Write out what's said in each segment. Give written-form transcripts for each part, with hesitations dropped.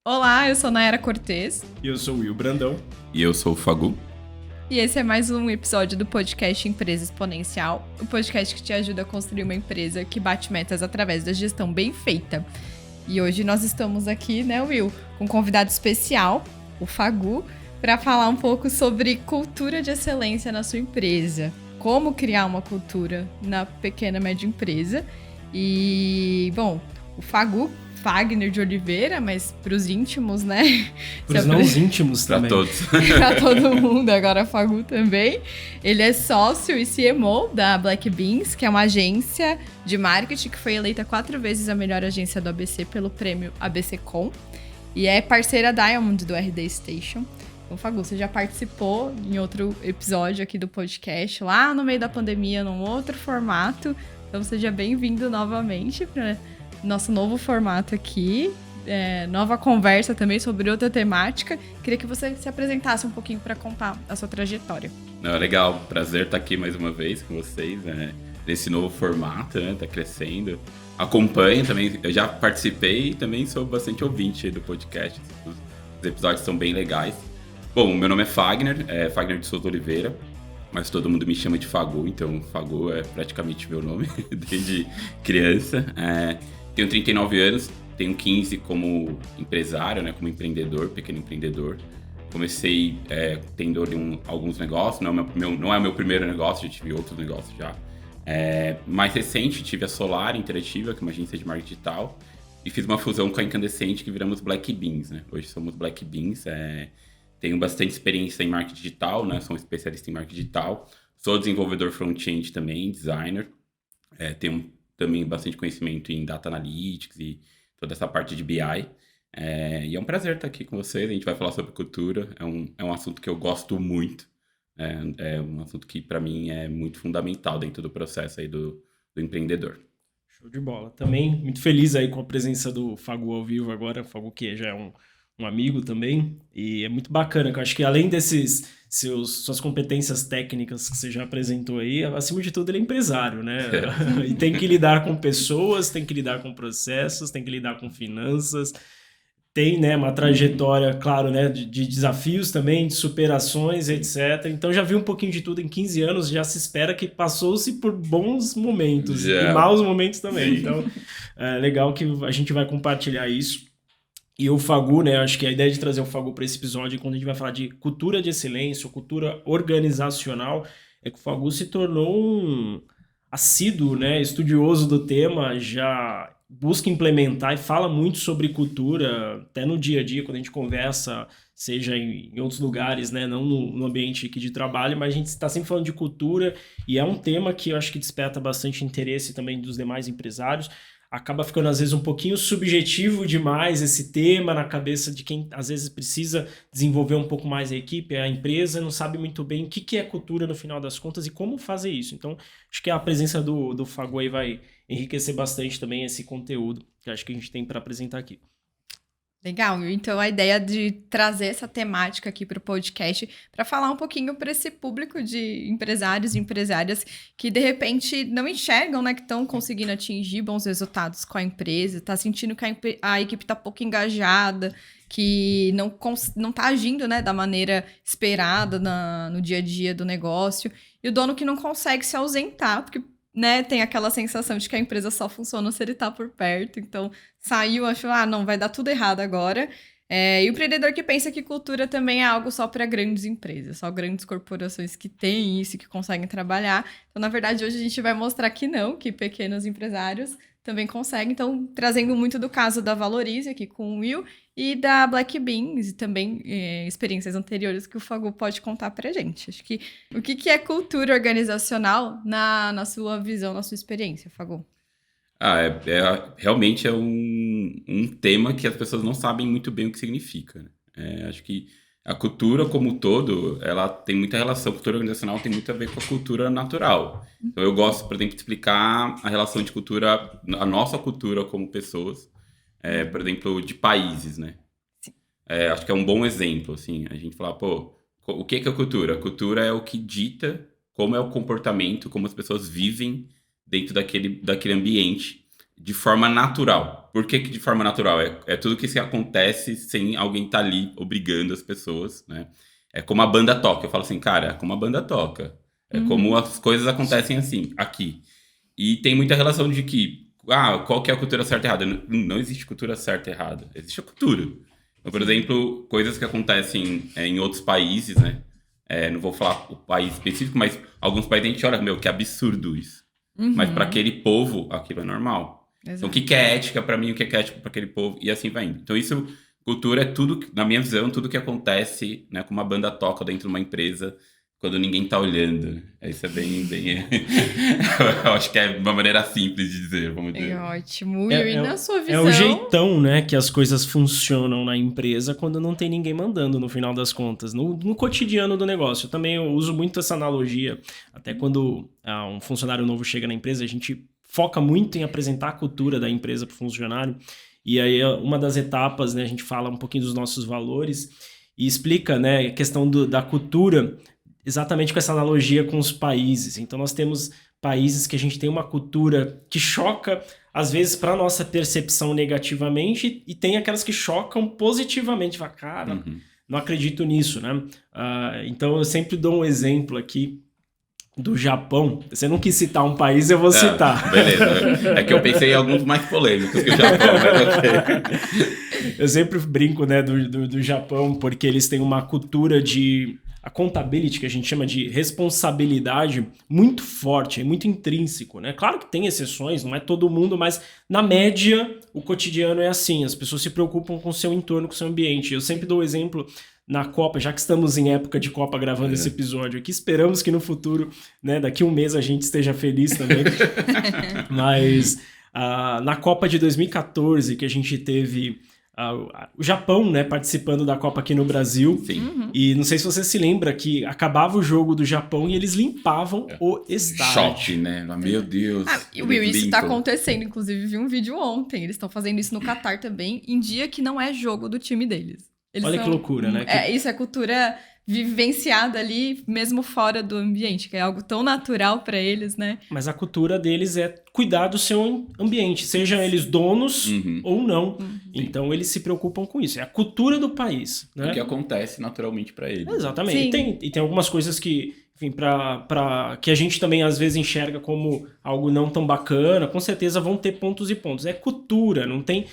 Olá, eu sou Nayara Cortez. E eu sou o Will Brandão. E eu sou o Fagu. E esse é mais um episódio do podcast Empresa Exponencial, o podcast que te ajuda a construir uma empresa que bate metas através da gestão bem feita. E hoje nós estamos aqui, né, Will, com um convidado especial, o Fagu, para falar um pouco sobre cultura de excelência na sua empresa. Como criar uma cultura na pequena e média empresa. E, bom, o Fagu, Fagner de Oliveira, mas para os íntimos, né? Para os não íntimos também. Para todos. Para todo mundo, agora Fagu também. Ele é sócio e CMO da Black Beans, que é uma agência de marketing que foi eleita 4 vezes a melhor agência do ABC pelo prêmio ABCcom. E é parceira Diamond do RD Station. Então, Fagu, você já participou em outro episódio aqui do podcast, lá no meio da pandemia, num outro formato. Então, seja bem-vindo novamente para nosso novo formato aqui. Nova conversa também sobre outra temática. Queria que você se apresentasse um pouquinho para contar a sua trajetória. Legal, prazer estar aqui mais uma vez com vocês, nesse novo formato, né? Tá crescendo. Acompanho também, eu já participei e também sou bastante ouvinte do podcast. Os episódios são bem legais. Bom, meu nome é Fagner de Souza Oliveira, mas todo mundo me chama de Fagu, então Fagu é praticamente meu nome desde criança. Tenho 39 anos, tenho 15 como empresário, né, como empreendedor, pequeno empreendedor. Comecei tendo ali alguns negócios, não é o meu primeiro negócio, já tive outros negócios já. Mais recente, tive a Solar Interativa, que é uma agência de marketing digital, e fiz uma fusão com a Incandescente, que viramos Black Beans, né? Hoje somos Black Beans. Tenho bastante experiência em marketing digital, né? Sou um especialista em marketing digital. Sou desenvolvedor front-end também, designer. Tenho também bastante conhecimento em Data Analytics e toda essa parte de BI. E é um prazer estar aqui com vocês. A gente vai falar sobre cultura. É um assunto que eu gosto muito. É um assunto que, para mim, é muito fundamental dentro do processo aí do empreendedor. Show de bola. Também muito feliz aí com a presença do Fagu ao vivo agora. O Fagu que já é um amigo também. E é muito bacana, que eu acho que além desses suas competências técnicas que você já apresentou aí, acima de tudo ele é empresário, né? E tem que lidar com pessoas, tem que lidar com processos, tem que lidar com finanças. Tem, né, uma trajetória, claro, né, de desafios também, de superações, etc. Então já vi um pouquinho de tudo em 15 anos, já se espera que passou-se por bons momentos e maus momentos também. Então é legal que a gente vai compartilhar isso. E o Fagu, né, acho que a ideia de trazer o Fagu para esse episódio, quando a gente vai falar de cultura de excelência, cultura organizacional, é que o Fagu se tornou um assíduo, né, estudioso do tema, já busca implementar e fala muito sobre cultura, até no dia a dia, quando a gente conversa, seja em outros lugares, né, não no ambiente aqui de trabalho, mas a gente está sempre falando de cultura e é um tema que eu acho que desperta bastante interesse também dos demais empresários. Acaba ficando, às vezes, um pouquinho subjetivo demais esse tema na cabeça de quem, às vezes, precisa desenvolver um pouco mais a equipe, a empresa, não sabe muito bem o que é cultura no final das contas e como fazer isso. Então, acho que a presença do Fagu aí vai enriquecer bastante também esse conteúdo que acho que a gente tem para apresentar aqui. Legal, então a ideia de trazer essa temática aqui para o podcast para falar um pouquinho para esse público de empresários e empresárias que de repente não enxergam, né, que estão conseguindo atingir bons resultados com a empresa, tá sentindo que a equipe está pouco engajada, que não tá agindo, né, da maneira esperada no dia a dia do negócio, e o dono que não consegue se ausentar, porque, né, tem aquela sensação de que a empresa só funciona se ele tá por perto. Então, saiu, achou, não, vai dar tudo errado agora. E o empreendedor que pensa que cultura também é algo só para grandes empresas, só grandes corporações que têm isso, que conseguem trabalhar. Então, na verdade, hoje a gente vai mostrar que não, que pequenos empresários também conseguem. Então, trazendo muito do caso da Valorize aqui com o Will e da Black Beans, e também experiências anteriores que o Fagu pode contar pra gente. Acho que o que é cultura organizacional na sua visão, na sua experiência, Fagu? Realmente é um tema que as pessoas não sabem muito bem o que significa, né? Acho que a cultura como um todo, ela tem muita relação, a cultura organizacional tem muito a ver com a cultura natural. Então eu gosto, por exemplo, de explicar a relação de cultura, a nossa cultura como pessoas, por exemplo, de países, né? Acho que é um bom exemplo, assim, a gente falar, o que é a cultura? A cultura é o que dita como é o comportamento, como as pessoas vivem dentro daquele ambiente. de forma natural. Por que de forma natural? É tudo que acontece sem alguém estar ali obrigando as pessoas, né? É como a banda toca. Eu falo assim, cara, é como a banda toca. É como as coisas acontecem assim, aqui. E tem muita relação de que, qual que é a cultura certa e errada? Não existe cultura certa e errada. Existe a cultura. Então, por exemplo, coisas que acontecem em outros países, né? Não vou falar o país específico, mas alguns países a gente olha, meu, que absurdo isso. Mas para aquele povo, aquilo é normal. Exato. Então, o que é ética para mim, o que é ética para aquele povo, e assim vai indo. Então, isso, cultura é tudo, na minha visão, tudo que acontece, né, como uma banda toca dentro de uma empresa, quando ninguém tá olhando. Isso é bem... eu acho que é uma maneira simples de dizer, vamos dizer. É ótimo. E na sua visão... É o jeitão, né, que as coisas funcionam na empresa quando não tem ninguém mandando, no final das contas. No cotidiano do negócio. Eu uso muito essa analogia. Até quando um funcionário novo chega na empresa, a gente foca muito em apresentar a cultura da empresa para o funcionário. E aí, uma das etapas, né, a gente fala um pouquinho dos nossos valores e explica, né, a questão da cultura exatamente com essa analogia com os países. Então, nós temos países que a gente tem uma cultura que choca, às vezes, para a nossa percepção negativamente, e tem aquelas que chocam positivamente. Fala, cara, não acredito nisso, né? Então, eu sempre dou um exemplo aqui do Japão. Você não quis citar um país, eu vou citar. Beleza. É que eu pensei em alguns mais polêmicos que o Japão, mas ok. Eu sempre brinco, né, do Japão, porque eles têm uma cultura de... A accountability, que a gente chama de responsabilidade, muito forte, é muito intrínseco, né? Claro que tem exceções, não é todo mundo, mas na média o cotidiano é assim, as pessoas se preocupam com o seu entorno, com o seu ambiente. Eu sempre dou o exemplo na Copa, já que estamos em época de Copa gravando esse episódio aqui, esperamos que no futuro, né, daqui um mês a gente esteja feliz também, mas na Copa de 2014, que a gente teve... o Japão, né, participando da Copa aqui no Brasil. Sim. E não sei se você se lembra que acabava o jogo do Japão e eles limpavam o estádio. Choque, né? Meu Deus. Will, isso está acontecendo. Inclusive, vi um vídeo ontem. Eles estão fazendo isso no Catar também, em dia que não é jogo do time deles. Olha que loucura, né? Isso é cultura vivenciada ali, mesmo fora do ambiente, que é algo tão natural para eles, né? Mas a cultura deles é cuidar do seu ambiente, sejam eles donos ou não. Então, eles se preocupam com isso. É a cultura do país, né? O que acontece naturalmente para eles. Exatamente. E tem algumas coisas que, enfim, que a gente também às vezes enxerga como algo não tão bacana, com certeza vão ter pontos e pontos. É cultura, não tem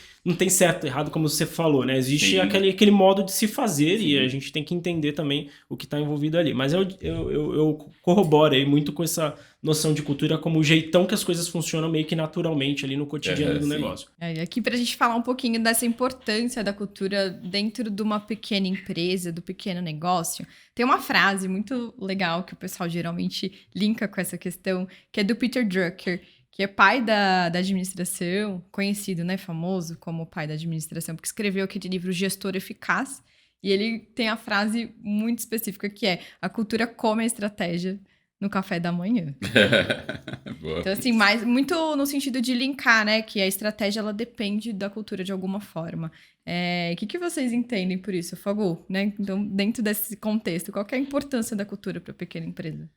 certo e errado, como você falou, né? Existe aquele modo de se fazer e a gente tem que entender também o que está envolvido ali. Mas eu corroboro aí muito com essa noção de cultura como o jeitão que as coisas funcionam meio que naturalmente ali no cotidiano do negócio. Aqui pra gente falar um pouquinho dessa importância da cultura dentro de uma pequena empresa, do pequeno negócio, tem uma frase muito legal que o pessoal geralmente linka com essa questão, que é do Peter Drucker, que é pai da administração, conhecido, né, famoso como pai da administração, porque escreveu aquele livro Gestor Eficaz, e ele tem a frase muito específica que é: a cultura come a estratégia no café da manhã. Então, assim, muito no sentido de linkar, né, que a estratégia, ela depende da cultura de alguma forma. O que vocês entendem por isso, Fagu? Né? Então, dentro desse contexto, qual que é a importância da cultura para a pequena empresa?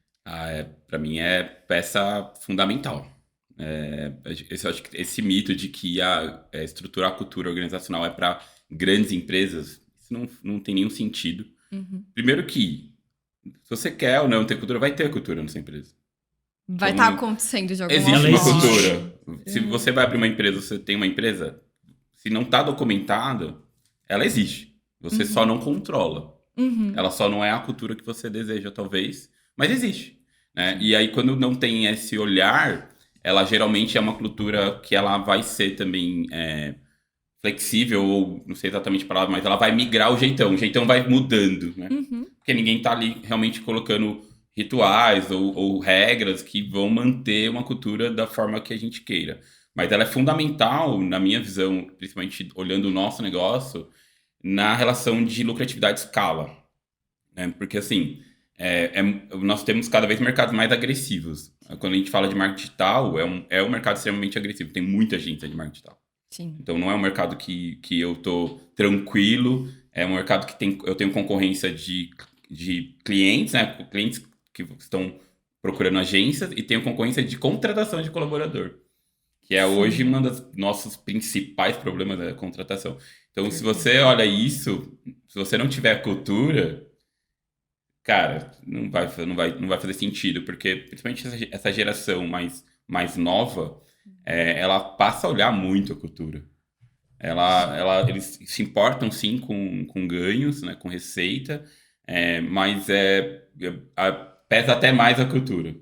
Para mim é peça fundamental. Eu acho que esse mito de que estruturar a cultura organizacional é para grandes empresas, isso não tem nenhum sentido. Primeiro que, se você quer ou não ter cultura, vai ter cultura na sua empresa. Vai estar acontecendo de alguma forma. Existe uma cultura. É. Se você vai abrir uma empresa, você tem uma empresa, se não está documentado, ela existe. Você só não controla. Ela só não é a cultura que você deseja, talvez, mas existe. Né? E aí, quando não tem esse olhar, ela geralmente é uma cultura que ela vai ser também flexível, ou não sei exatamente a palavra, mas ela vai migrar o jeitão vai mudando, né? Porque ninguém tá ali realmente colocando rituais ou regras que vão manter uma cultura da forma que a gente queira. Mas ela é fundamental, na minha visão, principalmente olhando o nosso negócio, na relação de lucratividade escala. Né? Porque, assim, nós temos cada vez mercados mais agressivos. Quando a gente fala de marketing digital, é um mercado extremamente agressivo. Tem muita gente de marketing digital. Sim. Então, não é um mercado que eu tô tranquilo. É um mercado que eu tenho concorrência de clientes, né? Clientes que estão procurando agências, e tenho concorrência de contratação de colaborador. que é hoje um dos nossos principais problemas da contratação. Então, se você olha isso, se você não tiver cultura, cara, não vai fazer sentido, porque principalmente essa geração mais nova, ela passa a olhar muito a cultura. Eles se importam sim com ganhos, né, com receita, mas pesa até mais a cultura.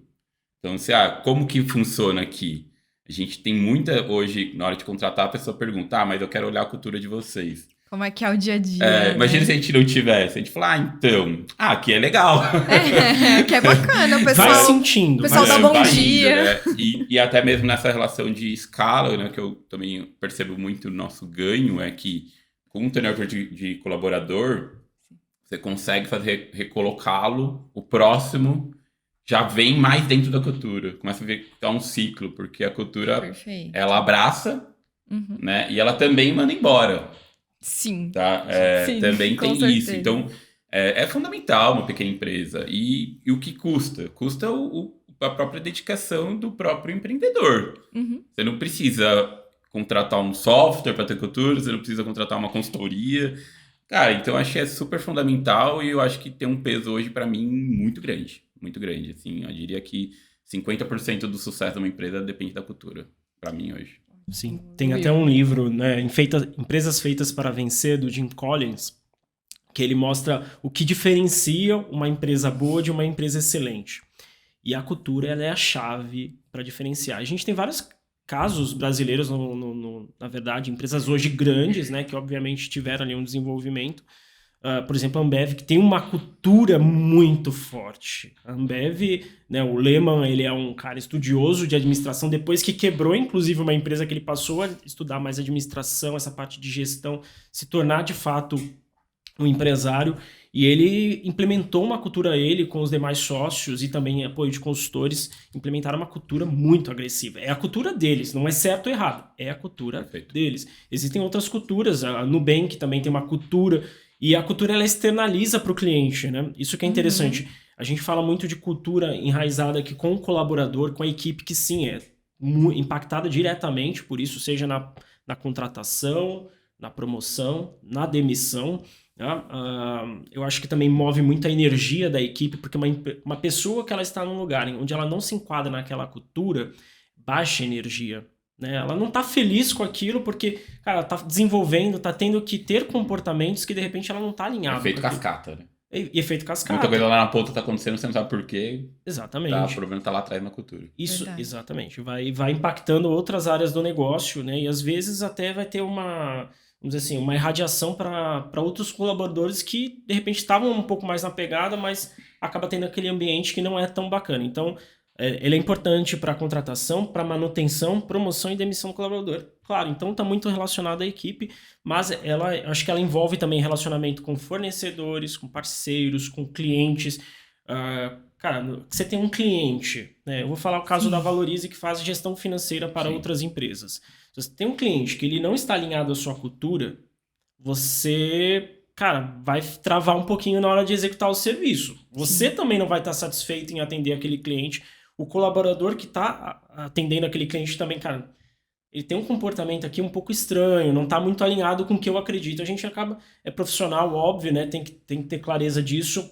Então, como que funciona aqui? A gente tem muita, hoje, na hora de contratar, a pessoa pergunta, mas eu quero olhar a cultura de vocês. Como é que é o dia a dia, Imagina né? se a gente não tivesse. A gente falar, aqui é legal. Que é bacana, o pessoal... Vai sentindo. O pessoal dá bom vai dia. indo, né? E até mesmo nessa relação de escala, né, que eu também percebo muito o nosso ganho, é que com o turnover de colaborador, você consegue recolocá-lo, o próximo já vem mais dentro da cultura. Começa a ver que é um ciclo, porque a cultura, Perfeito. ela abraça, né? E ela também manda embora. Sim. Tá? Sim, Também com tem certeza. isso. Então, é fundamental uma pequena empresa. E o que custa? Custa a própria dedicação do próprio empreendedor. Você não precisa contratar um software para ter cultura, você não precisa contratar uma consultoria. Cara, então acho que é super fundamental e eu acho que tem um peso hoje para mim muito grande. Muito grande, assim. Eu diria que 50% do sucesso de uma empresa depende da cultura, para mim hoje. Sim, tem até um livro, né, Empresas Feitas para Vencer, do Jim Collins, que ele mostra o que diferencia uma empresa boa de uma empresa excelente. E a cultura, ela é a chave para diferenciar. A gente tem vários casos brasileiros, na verdade, empresas hoje grandes, né, que obviamente tiveram ali um desenvolvimento. Por exemplo, a Ambev, que tem uma cultura muito forte. A Ambev, né, o Lehman, ele é um cara estudioso de administração, depois que quebrou, inclusive, uma empresa que ele passou a estudar mais administração, essa parte de gestão, se tornar, de fato, um empresário. E ele implementou uma cultura, ele com os demais sócios e também apoio de consultores, implementaram uma cultura muito agressiva. É a cultura deles, não é certo ou errado, é a cultura deles. Existem outras culturas, a Nubank também tem uma cultura, e a cultura ela externaliza para o cliente, né? Isso que é interessante. A gente fala muito de cultura enraizada aqui com o colaborador, com a equipe que sim é impactada diretamente por isso, seja na contratação, na promoção, na demissão. Eu acho que também move muito a energia da equipe, porque uma pessoa que ela está num lugar onde ela não se enquadra naquela cultura, baixa energia. Né? Ela não tá feliz com aquilo porque, cara, ela tá desenvolvendo, tá tendo que ter comportamentos que de repente ela não tá alinhada. Efeito cascata, né? E efeito cascata. Muita coisa lá na ponta tá acontecendo, você não sabe por quê. Exatamente. O problema tá lá atrás na cultura. Isso, Verdade. exatamente. Vai impactando outras áreas do negócio, né? E às vezes até vai ter vamos dizer assim, uma irradiação para outros colaboradores que de repente estavam um pouco mais na pegada, mas acaba tendo aquele ambiente que não é tão bacana. Então, ele é importante para contratação, para manutenção, promoção e demissão do colaborador. Claro, então está muito relacionado à equipe, mas acho que ela envolve também relacionamento com fornecedores, com parceiros, com clientes. Cara, você tem um cliente, né? Eu vou falar o caso da Valorize, que faz gestão financeira para outras empresas. Se você tem um cliente que ele não está alinhado à sua cultura, você, cara, vai travar um pouquinho na hora de executar o serviço. Você também não vai estar satisfeito em atender aquele cliente. O colaborador que está atendendo aquele cliente também, cara, ele tem um comportamento aqui um pouco estranho, não está muito alinhado com o que eu acredito. A gente é profissional, óbvio, né? Tem que ter clareza disso,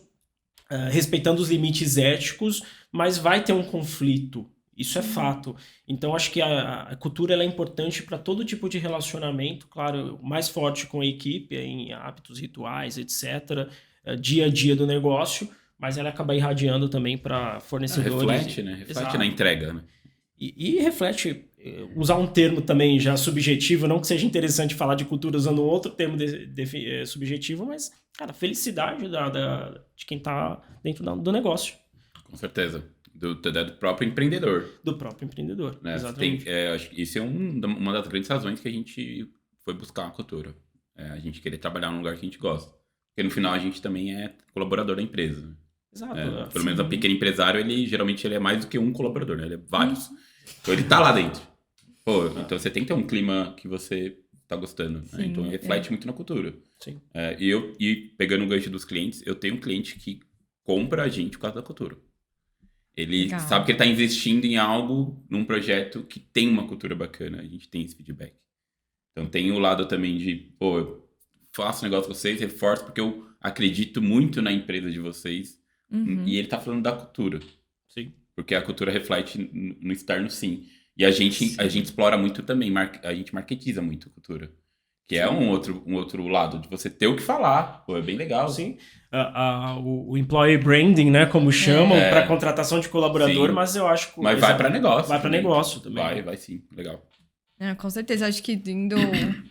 respeitando os limites éticos, mas vai ter um conflito. Isso é fato. Então, acho que a cultura ela é importante para todo tipo de relacionamento, claro, mais forte com a equipe, em hábitos, rituais, etc., dia a dia do negócio, mas ela acaba irradiando também para fornecedores. Reflete, né? Reflete na entrega, né? E reflete, usar um termo também já subjetivo, não que seja interessante falar de cultura usando outro termo subjetivo, mas, cara, felicidade de quem está dentro do negócio. Com certeza. Do próprio empreendedor. Do próprio empreendedor, né? exatamente. Acho que isso é uma das grandes razões que a gente foi buscar a cultura. A gente querer trabalhar num lugar que a gente gosta. Porque no final a gente também é colaborador da empresa. Né? Exato. Pelo menos o pequeno empresário, geralmente ele é mais do que um colaborador, né? Ele é vários. Então ele tá lá dentro. Então você tem que ter um clima que você tá gostando. Né? Então reflete muito na cultura. Sim. E pegando o gancho dos clientes, eu tenho um cliente que compra a gente por causa da cultura. Ele Legal. sabe que ele está investindo em algo, num projeto que tem uma cultura bacana. A gente tem esse feedback. Então tem o lado também de, pô, eu faço um negócio com vocês, reforço, porque eu acredito muito na empresa de vocês. Uhum. E ele tá falando da cultura. Sim. Porque a cultura reflete no externo, sim. E a gente explora muito também, a gente marketiza muito a cultura. Que é um outro lado, de você ter o que falar. Pô, é bem legal. Sim. O employee branding, né, como chamam, para contratação de colaborador, Sim. mas eu acho que... Mas vai para negócio. Vai para negócio também. Vai sim, legal. Com certeza, acho que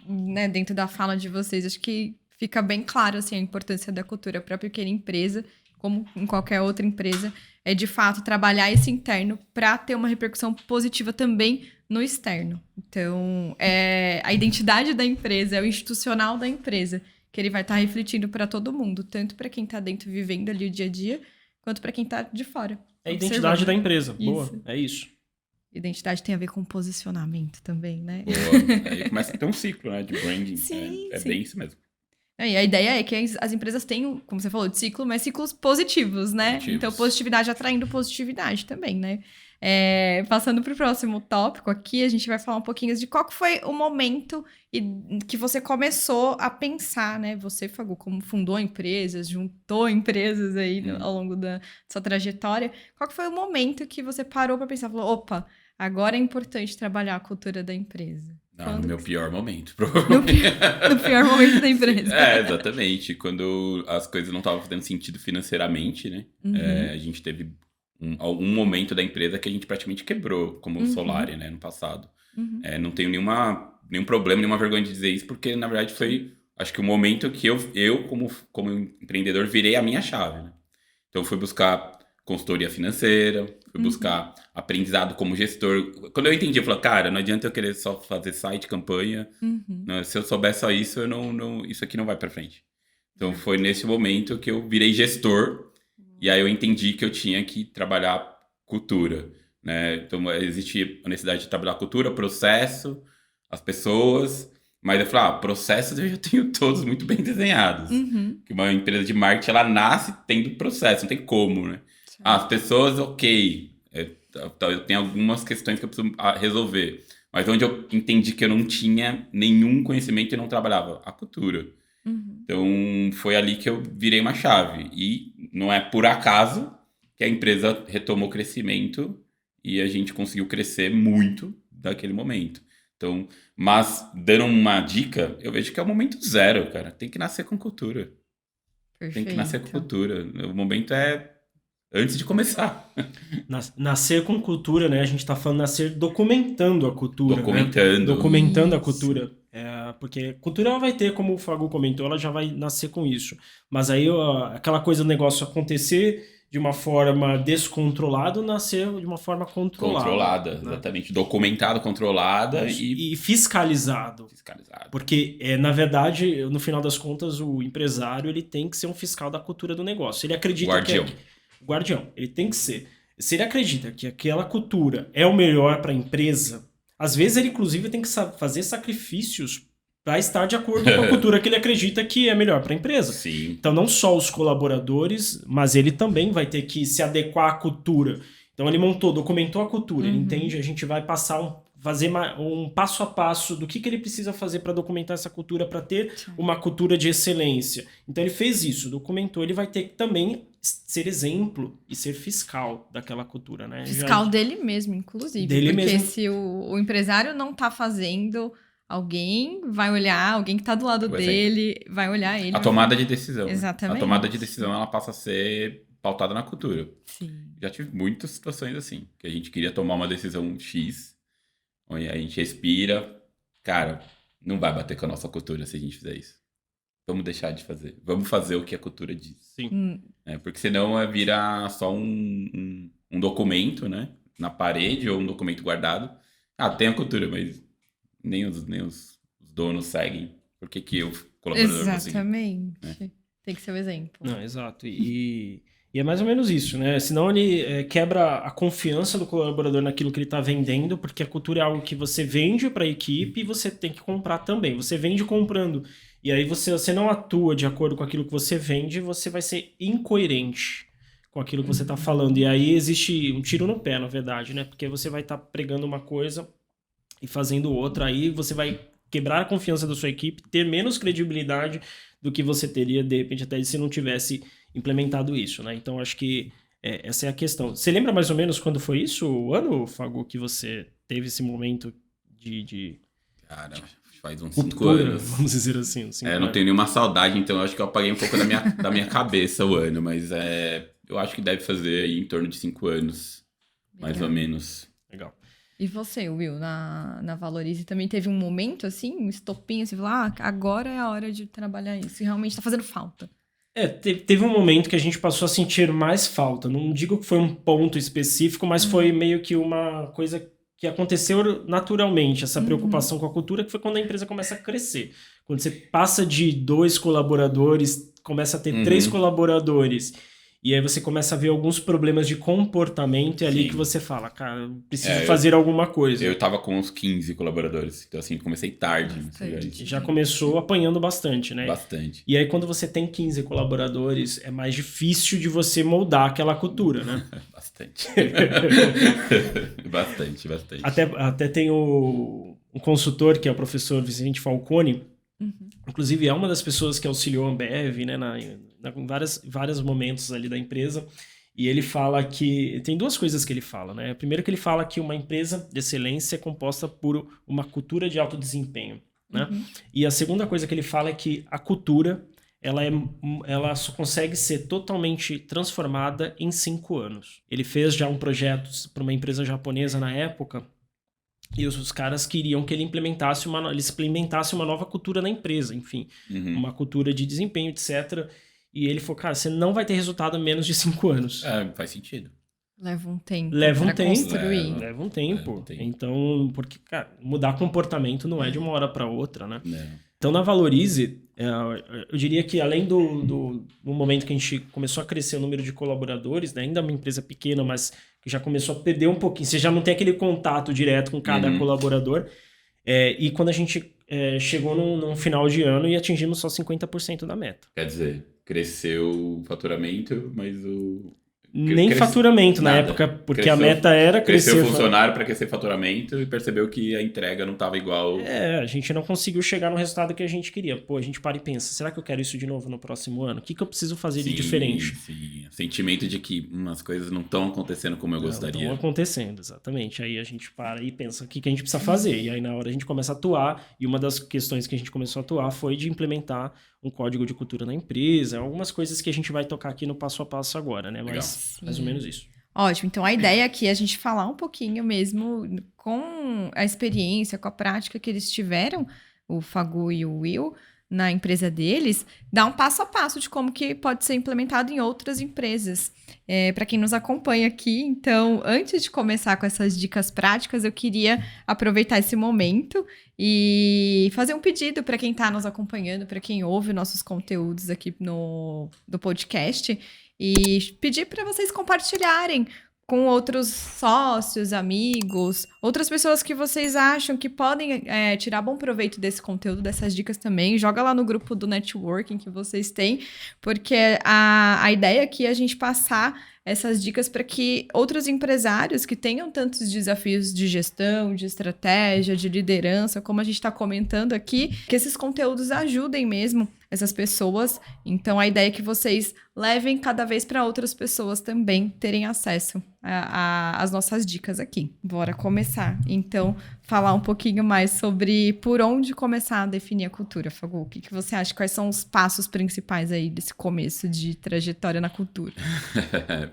né, dentro da fala de vocês, acho que fica bem claro assim, a importância da cultura para a pequena empresa, como em qualquer outra empresa, é de fato trabalhar esse interno para ter uma repercussão positiva também no externo. Então, a identidade da empresa, é o institucional da empresa, que ele vai estar refletindo para todo mundo, tanto para quem está dentro vivendo ali o dia a dia, quanto para quem está de fora. É a identidade da empresa. Isso. Boa, é isso. Identidade tem a ver com posicionamento também, né? Boa. Aí começa a ter um ciclo, né, de branding. Sim, sim. Bem isso mesmo. E a ideia é que as empresas tenham, como você falou, de ciclo, mas ciclos positivos, né? Então, positividade atraindo positividade também, né? Passando para o próximo tópico aqui, a gente vai falar um pouquinho de qual que foi o momento que você começou a pensar, né? Você, Fagu, como fundou empresas, juntou empresas aí ao longo da sua trajetória. Qual que foi o momento que você parou para pensar, falou, opa, agora é importante trabalhar a cultura da empresa? No meu pior momento, provavelmente. No pior momento da empresa. Exatamente. Quando as coisas não estavam fazendo sentido financeiramente, né? A gente teve algum momento da empresa que a gente praticamente quebrou, como o Solari, né? No passado. Não tenho nenhum problema, nenhuma vergonha de dizer isso, porque, na verdade, foi, acho que o momento que eu como empreendedor, virei a minha chave, né? Então, fui buscar consultoria financeira, fui buscar aprendizado como gestor. Quando eu entendi, eu falei, cara, não adianta eu querer só fazer site, campanha. Né? Se eu souber só isso, isso aqui não vai pra frente. Então, foi nesse momento que eu virei gestor. E aí eu entendi que eu tinha que trabalhar cultura. Né? Então, existia a necessidade de trabalhar cultura, processo, as pessoas. Mas eu falei, processos eu já tenho todos muito bem desenhados. Que uma empresa de marketing, ela nasce tendo processo, não tem como, né? As pessoas, ok. Eu tenho algumas questões que eu preciso resolver. Mas onde eu entendi que eu não tinha nenhum conhecimento e não trabalhava? A cultura. Então, foi ali que eu virei uma chave. E não é por acaso que a empresa retomou crescimento e a gente conseguiu crescer muito daquele momento. Então, mas, dando uma dica, eu vejo que é o momento zero, cara. Tem que nascer com cultura. Perfeito. Tem que nascer com cultura. O momento é antes de começar. Nascer com cultura, né? A gente tá falando nascer documentando a cultura. Documentando. Né? Documentando a cultura. Porque cultura ela vai ter, como o Fagu comentou, ela já vai nascer com isso. Mas aí aquela coisa do negócio acontecer de uma forma descontrolada, nascer de uma forma controlada. Controlada, né? Exatamente. Documentado, controlada e fiscalizado. Porque, na verdade, no final das contas, o empresário ele tem que ser um fiscal da cultura do negócio. Ele acredita Guardião. Ele tem que ser. Se ele acredita que aquela cultura é o melhor para a empresa, às vezes ele, inclusive, tem que fazer sacrifícios para estar de acordo com a cultura que ele acredita que é melhor para a empresa. Sim. Então, não só os colaboradores, mas ele também vai ter que se adequar à cultura. Então, ele documentou a cultura, ele entende, a gente vai fazer um passo a passo do que ele precisa fazer para documentar essa cultura, para ter uma cultura de excelência. Então, ele fez isso, documentou, ele vai ter que também ser exemplo e ser fiscal daquela cultura, né? Fiscal dele mesmo, inclusive. Porque se o empresário não tá fazendo, alguém vai olhar, alguém que tá do lado dele, vai olhar ele. A tomada de decisão. Exatamente. A tomada de decisão, ela passa a ser pautada na cultura. Sim. Já tive muitas situações assim, que a gente queria tomar uma decisão X, onde a gente respira, cara, não vai bater com a nossa cultura se a gente fizer isso. Vamos deixar de fazer. Vamos fazer o que a cultura diz. Sim. Porque senão virar só um documento, né? Na parede ou um documento guardado. Tem a cultura, mas nem os donos seguem. Por que o colaborador não segue? Exatamente. Tem que ser o exemplo. Não, exato. E é mais ou menos isso, né? Senão ele quebra a confiança do colaborador naquilo que ele está vendendo, porque a cultura é algo que você vende para a equipe e você tem que comprar também. Você vende comprando. E aí você não atua de acordo com aquilo que você vende, você vai ser incoerente com aquilo que você está falando. E aí existe um tiro no pé, na verdade, né? Porque você vai estar pregando uma coisa e fazendo outra, aí você vai quebrar a confiança da sua equipe, ter menos credibilidade do que você teria, de repente, até se não tivesse implementado isso, né? Então, acho que essa é a questão. Você lembra mais ou menos quando foi isso, o ano, Fagu, que você teve esse momento de Cara, faz uns ruptura, 5 anos. vamos dizer assim. Não tenho nenhuma saudade, então eu acho que eu apaguei um pouco da minha cabeça o ano, mas eu acho que deve fazer aí em torno de 5 anos, mais ou menos. Legal. E você, Will, na Valorize também teve um momento assim, um estopinho, assim, falar, agora é a hora de trabalhar isso, realmente tá fazendo falta. Teve um momento que a gente passou a sentir mais falta. Não digo que foi um ponto específico, mas foi meio que uma coisa que aconteceu naturalmente, essa preocupação com a cultura, que foi quando a empresa começa a crescer. Quando você passa de 2 colaboradores, começa a ter 3 colaboradores, e aí você começa a ver alguns problemas de comportamento, e ali que você fala, cara, eu preciso fazer alguma coisa. Eu tava com uns 15 colaboradores, então assim, comecei tarde. Já começou apanhando bastante, né? Bastante. E aí quando você tem 15 colaboradores, é mais difícil de você moldar aquela cultura, né? Bastante. Bastante. Até tem um consultor, que é o professor Vicente Falcone, inclusive é uma das pessoas que auxiliou a Ambev, né, em vários momentos ali da empresa, e ele fala que... Tem 2 coisas que ele fala, né? Primeiro que ele fala que uma empresa de excelência é composta por uma cultura de alto desempenho, né? E a segunda coisa que ele fala é que a cultura, ela só consegue ser totalmente transformada em 5 anos. Ele fez já um projeto para uma empresa japonesa na época, e os caras queriam que ele implementasse uma nova cultura na empresa, enfim, uma cultura de desempenho, etc. E ele falou, cara, você não vai ter resultado em menos de 5 anos. Faz sentido. Leva um tempo construir. Leva um tempo. Então, porque, cara, mudar comportamento não é de uma hora para outra, né? Então, na Valorize, eu diria que além do momento que a gente começou a crescer o número de colaboradores, né? Ainda é uma empresa pequena, mas que já começou a perder um pouquinho. Você já não tem aquele contato direto com cada colaborador. E quando a gente chegou num final de ano e atingimos só 50% da meta. Quer dizer, cresceu o faturamento, mas Nem faturamento na época, porque a meta era crescer. Cresceu o funcionário para crescer faturamento e percebeu que a entrega não estava igual. A gente não conseguiu chegar no resultado que a gente queria. Pô, a gente para e pensa, será que eu quero isso de novo no próximo ano? O que eu preciso fazer de diferente? Sim, o sentimento de que umas coisas não estão acontecendo como eu gostaria. Não estão acontecendo, exatamente. Aí a gente para e pensa o que a gente precisa fazer. E aí na hora a gente começa a atuar, e uma das questões que a gente começou a atuar foi de implementar um código de cultura na empresa, algumas coisas que a gente vai tocar aqui no passo a passo agora, né? Mas mais ou menos isso. Ótimo, então a ideia aqui é a gente falar um pouquinho mesmo com a experiência, com a prática que eles tiveram, o Fagu e o Will, na empresa deles, dar um passo a passo de como que pode ser implementado em outras empresas. Para quem nos acompanha aqui, então, antes de começar com essas dicas práticas, eu queria aproveitar esse momento e fazer um pedido para quem está nos acompanhando, para quem ouve nossos conteúdos aqui do podcast, e pedir para vocês compartilharem com outros sócios, amigos, outras pessoas que vocês acham que podem tirar bom proveito desse conteúdo, dessas dicas também. Joga lá no grupo do networking que vocês têm, porque a ideia aqui é a gente passar essas dicas para que outros empresários que tenham tantos desafios de gestão, de estratégia, de liderança, como a gente está comentando aqui, que esses conteúdos ajudem mesmo essas pessoas. Então, a ideia é que vocês levem cada vez para outras pessoas também terem acesso às nossas dicas aqui. Bora começar. Então, falar um pouquinho mais sobre por onde começar a definir a cultura, Fagu. O que você acha? Quais são os passos principais aí desse começo de trajetória na cultura?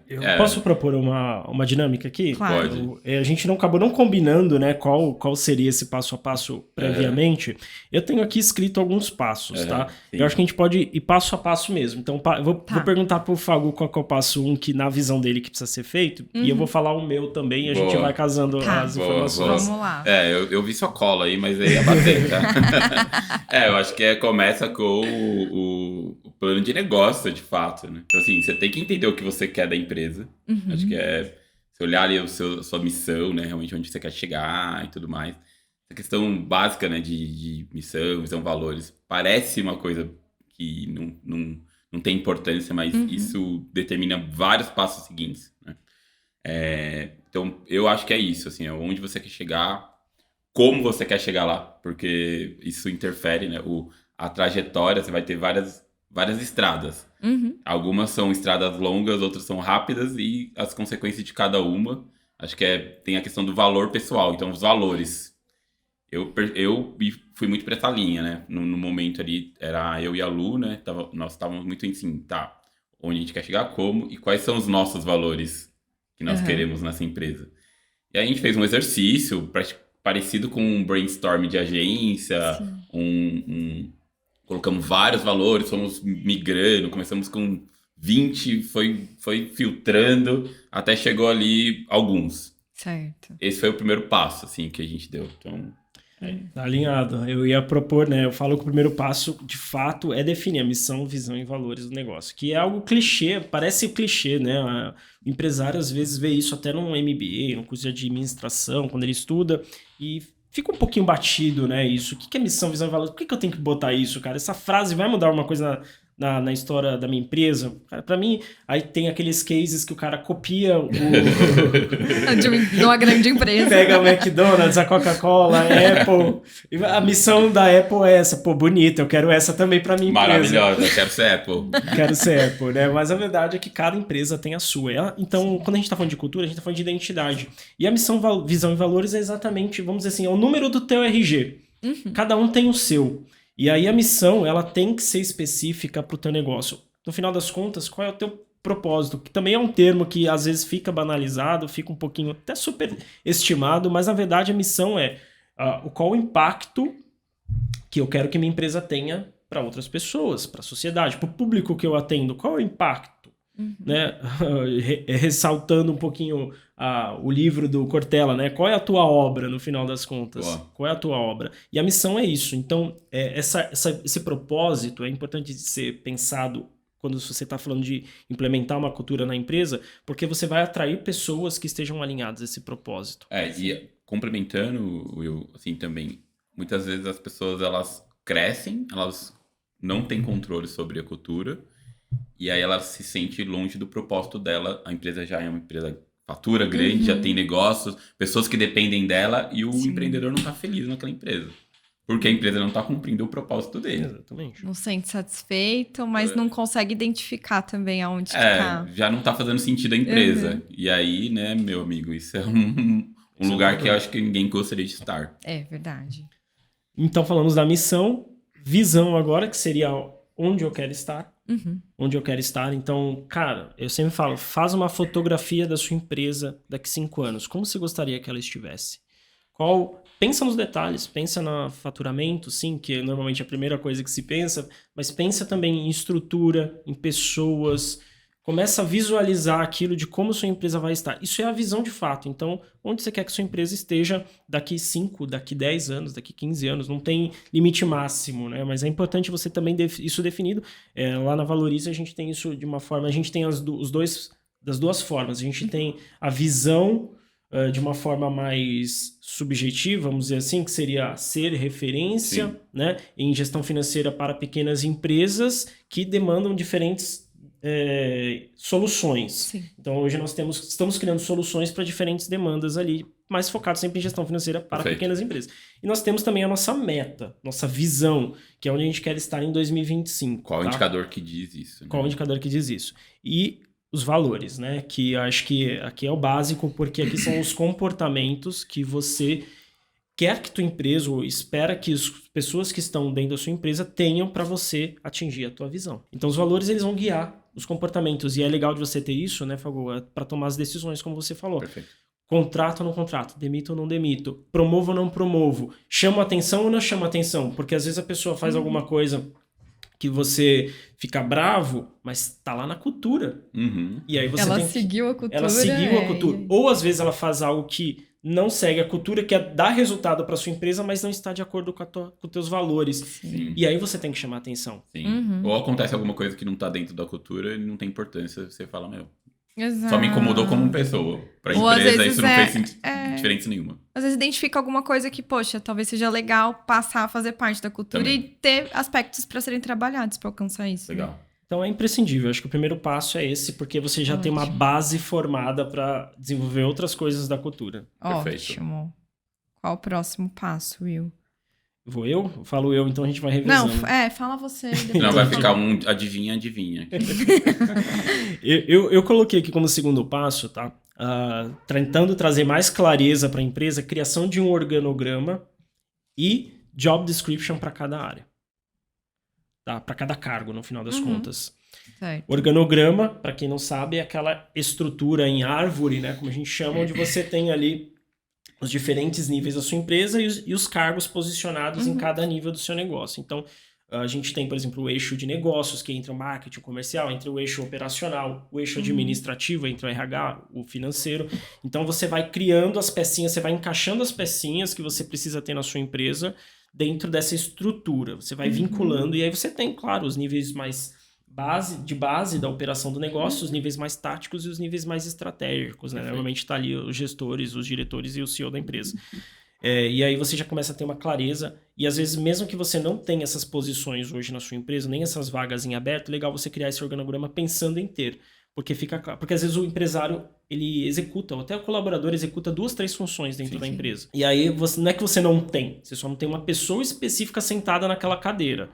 Eu posso propor uma dinâmica aqui? Claro. Pode. A gente acabou não combinando, né, qual seria esse passo a passo previamente. Eu tenho aqui escrito alguns passos, tá? Sim. Eu acho que a gente pode ir passo a passo mesmo. Então, vou perguntar pro Fagu qual é o passo 1 que, na visão dele, que precisa ser feito. E eu vou falar o meu também e a gente vai casando as informações. Vamos lá. Eu vi sua cola aí, mas aí ia bater, tá? Eu acho que começa com o plano de negócio, de fato, né? Então, assim, você tem que entender o que você quer da empresa. Acho que você olhar ali a sua missão, né? Realmente onde você quer chegar e tudo mais. Essa questão básica, né? De missão, visão, valores. Parece uma coisa que não tem importância, mas isso determina vários passos seguintes, né? Então, eu acho que é isso, assim, é onde você quer chegar, como você quer chegar lá, porque isso interfere, né? A trajetória, você vai ter várias estradas. Algumas são estradas longas, outras são rápidas, e as consequências de cada uma, acho que tem a questão do valor pessoal. Então, os valores. Eu fui muito pra essa linha, né? No momento ali, era eu e a Lu, né? Nós estávamos muito assim, tá, onde a gente quer chegar, como, e quais são os nossos valores que nós queremos nessa empresa. E aí a gente fez um exercício parecido com um brainstorm de agência, colocamos vários valores, fomos migrando, começamos com 20, foi filtrando, até chegou ali alguns. Certo. Esse foi o primeiro passo, assim, que a gente deu. Então, Tá alinhado. Eu ia propor, né? Eu falo que o primeiro passo, de fato, é definir a missão, visão e valores do negócio. Que é algo clichê, parece clichê, né? O empresário, às vezes, vê isso até num MBA, num curso de administração, quando ele estuda, e fica um pouquinho batido, né? Isso. O que é missão, visão e valores? Por que eu tenho que botar isso, cara? Essa frase vai mudar alguma coisa na história da minha empresa? Cara, pra mim, aí tem aqueles cases que o cara copia de uma grande empresa. Pega o McDonald's, a Coca-Cola, a Apple. A missão da Apple é essa. Pô, bonita, eu quero essa também pra minha empresa. Maravilhosa, eu quero ser Apple. Quero ser Apple, né? Mas a verdade é que cada empresa tem a sua. Então, quando a gente tá falando de cultura, a gente tá falando de identidade. E a missão, visão e valores é exatamente, vamos dizer assim, é o número do teu RG. Cada um tem o seu. E aí a missão, ela tem que ser específica para o teu negócio. No final das contas, qual é o teu propósito? Que também é um termo que às vezes fica banalizado, fica um pouquinho até superestimado, mas na verdade a missão é qual o impacto que eu quero que minha empresa tenha para outras pessoas, para a sociedade, para o público que eu atendo. Qual é o impacto? Né? Ressaltando um pouquinho o livro do Cortella, né? Qual é a tua obra, no final das contas? Boa. Qual é a tua obra? E a missão é isso. Então, esse propósito é importante de ser pensado quando você está falando de implementar uma cultura na empresa, porque você vai atrair pessoas que estejam alinhadas a esse propósito. E complementando, Will, assim, também, muitas vezes as pessoas, elas crescem, elas não têm controle sobre a cultura, e aí ela se sente longe do propósito dela. A empresa já é uma empresa fatura grande, já tem negócios, pessoas que dependem dela, e o empreendedor não está feliz naquela empresa. Porque a empresa não está cumprindo o propósito dele. Exatamente. Não se sente satisfeito, mas não consegue identificar também aonde está. Já não está fazendo sentido a empresa. E aí, né, meu amigo, isso é um lugar que eu acho que ninguém gostaria de estar. É verdade. Então falamos da missão, visão agora, que seria onde eu quero estar. Onde eu quero estar. Então, cara, eu sempre falo, faz uma fotografia da sua empresa daqui 5 anos. Como você gostaria que ela estivesse? Pensa nos detalhes, pensa no faturamento, sim, que normalmente é a primeira coisa que se pensa, mas pensa também em estrutura, em pessoas. Começa a visualizar aquilo de como sua empresa vai estar. Isso é a visão de fato. Então, onde você quer que sua empresa esteja daqui 5, daqui 10 anos, daqui 15 anos. Não tem limite máximo, né? Mas é importante você também isso definido. Lá na Valorize a gente tem isso de uma forma... A gente tem das duas formas. A gente tem a visão de uma forma mais subjetiva, vamos dizer assim, que seria ser referência, né, em gestão financeira para pequenas empresas que demandam diferentes soluções. Sim. Então hoje nós estamos criando soluções para diferentes demandas ali, mas focados sempre em gestão financeira para pequenas empresas. E nós temos também a nossa meta, nossa visão, que é onde a gente quer estar em 2025. Qual o indicador que diz isso? Né? Qual o indicador que diz isso? E os valores, né? Que eu acho que aqui é o básico, porque aqui são os comportamentos que você quer que tua empresa, ou espera que as pessoas que estão dentro da sua empresa tenham para você atingir a tua visão. Então os valores, eles vão guiar os comportamentos, e é legal de você ter isso, né, Fago, para tomar as decisões, como você falou. Perfeito. Contrato ou não contrato, demito ou não demito, promovo ou não promovo, chamo atenção ou não chamo atenção, porque às vezes a pessoa faz alguma coisa que você fica bravo, mas tá lá na cultura. E aí você seguiu a cultura. Ela seguiu a cultura. Ou às vezes ela faz algo que não segue a cultura, que é dar resultado para sua empresa, mas não está de acordo com os teus valores. Sim. E aí você tem que chamar atenção. Sim. Ou acontece alguma coisa que não tá dentro da cultura e não tem importância, você fala, Exato. só me incomodou como pessoa. Pra ou empresa isso não fez diferença nenhuma. Às vezes identifica alguma coisa que, poxa, talvez seja legal passar a fazer parte da cultura e ter aspectos para serem trabalhados para alcançar isso. Legal. Né? Então é imprescindível. Acho que o primeiro passo é esse, porque você já tem uma base formada para desenvolver outras coisas da cultura. Perfeito. Ótimo. Qual o próximo passo, Will? Vou eu? Falo eu, então a gente vai revezando. Não, fala você. Depois. Não, vai ficar um adivinha. Eu coloquei aqui como segundo passo, tá? Tentando trazer mais clareza para a empresa, criação de um organograma e job description para cada área. Tá? Para cada cargo, no final das contas. Certo. Organograma, para quem não sabe, é aquela estrutura em árvore, né? Como a gente chama, onde você tem ali os diferentes níveis da sua empresa e os cargos posicionados em cada nível do seu negócio. Então, a gente tem, por exemplo, o eixo de negócios, que entra o marketing, o comercial, entre o eixo operacional, o eixo administrativo, entre o RH, o financeiro. Então, você vai criando as pecinhas, você vai encaixando as pecinhas que você precisa ter na sua empresa dentro dessa estrutura. Você vai vinculando, e aí você tem, claro, os níveis mais de base da operação do negócio, os níveis mais táticos e os níveis mais estratégicos, né? Normalmente está ali os gestores, os diretores e o CEO da empresa. E aí você já começa a ter uma clareza, e às vezes mesmo que você não tenha essas posições hoje na sua empresa, nem essas vagas em aberto, é legal você criar esse organograma pensando em ter, porque fica claro, porque às vezes o empresário ele executa, ou até o colaborador executa 2, 3 funções dentro da empresa. E aí não é que você não tem, você só não tem uma pessoa específica sentada naquela cadeira.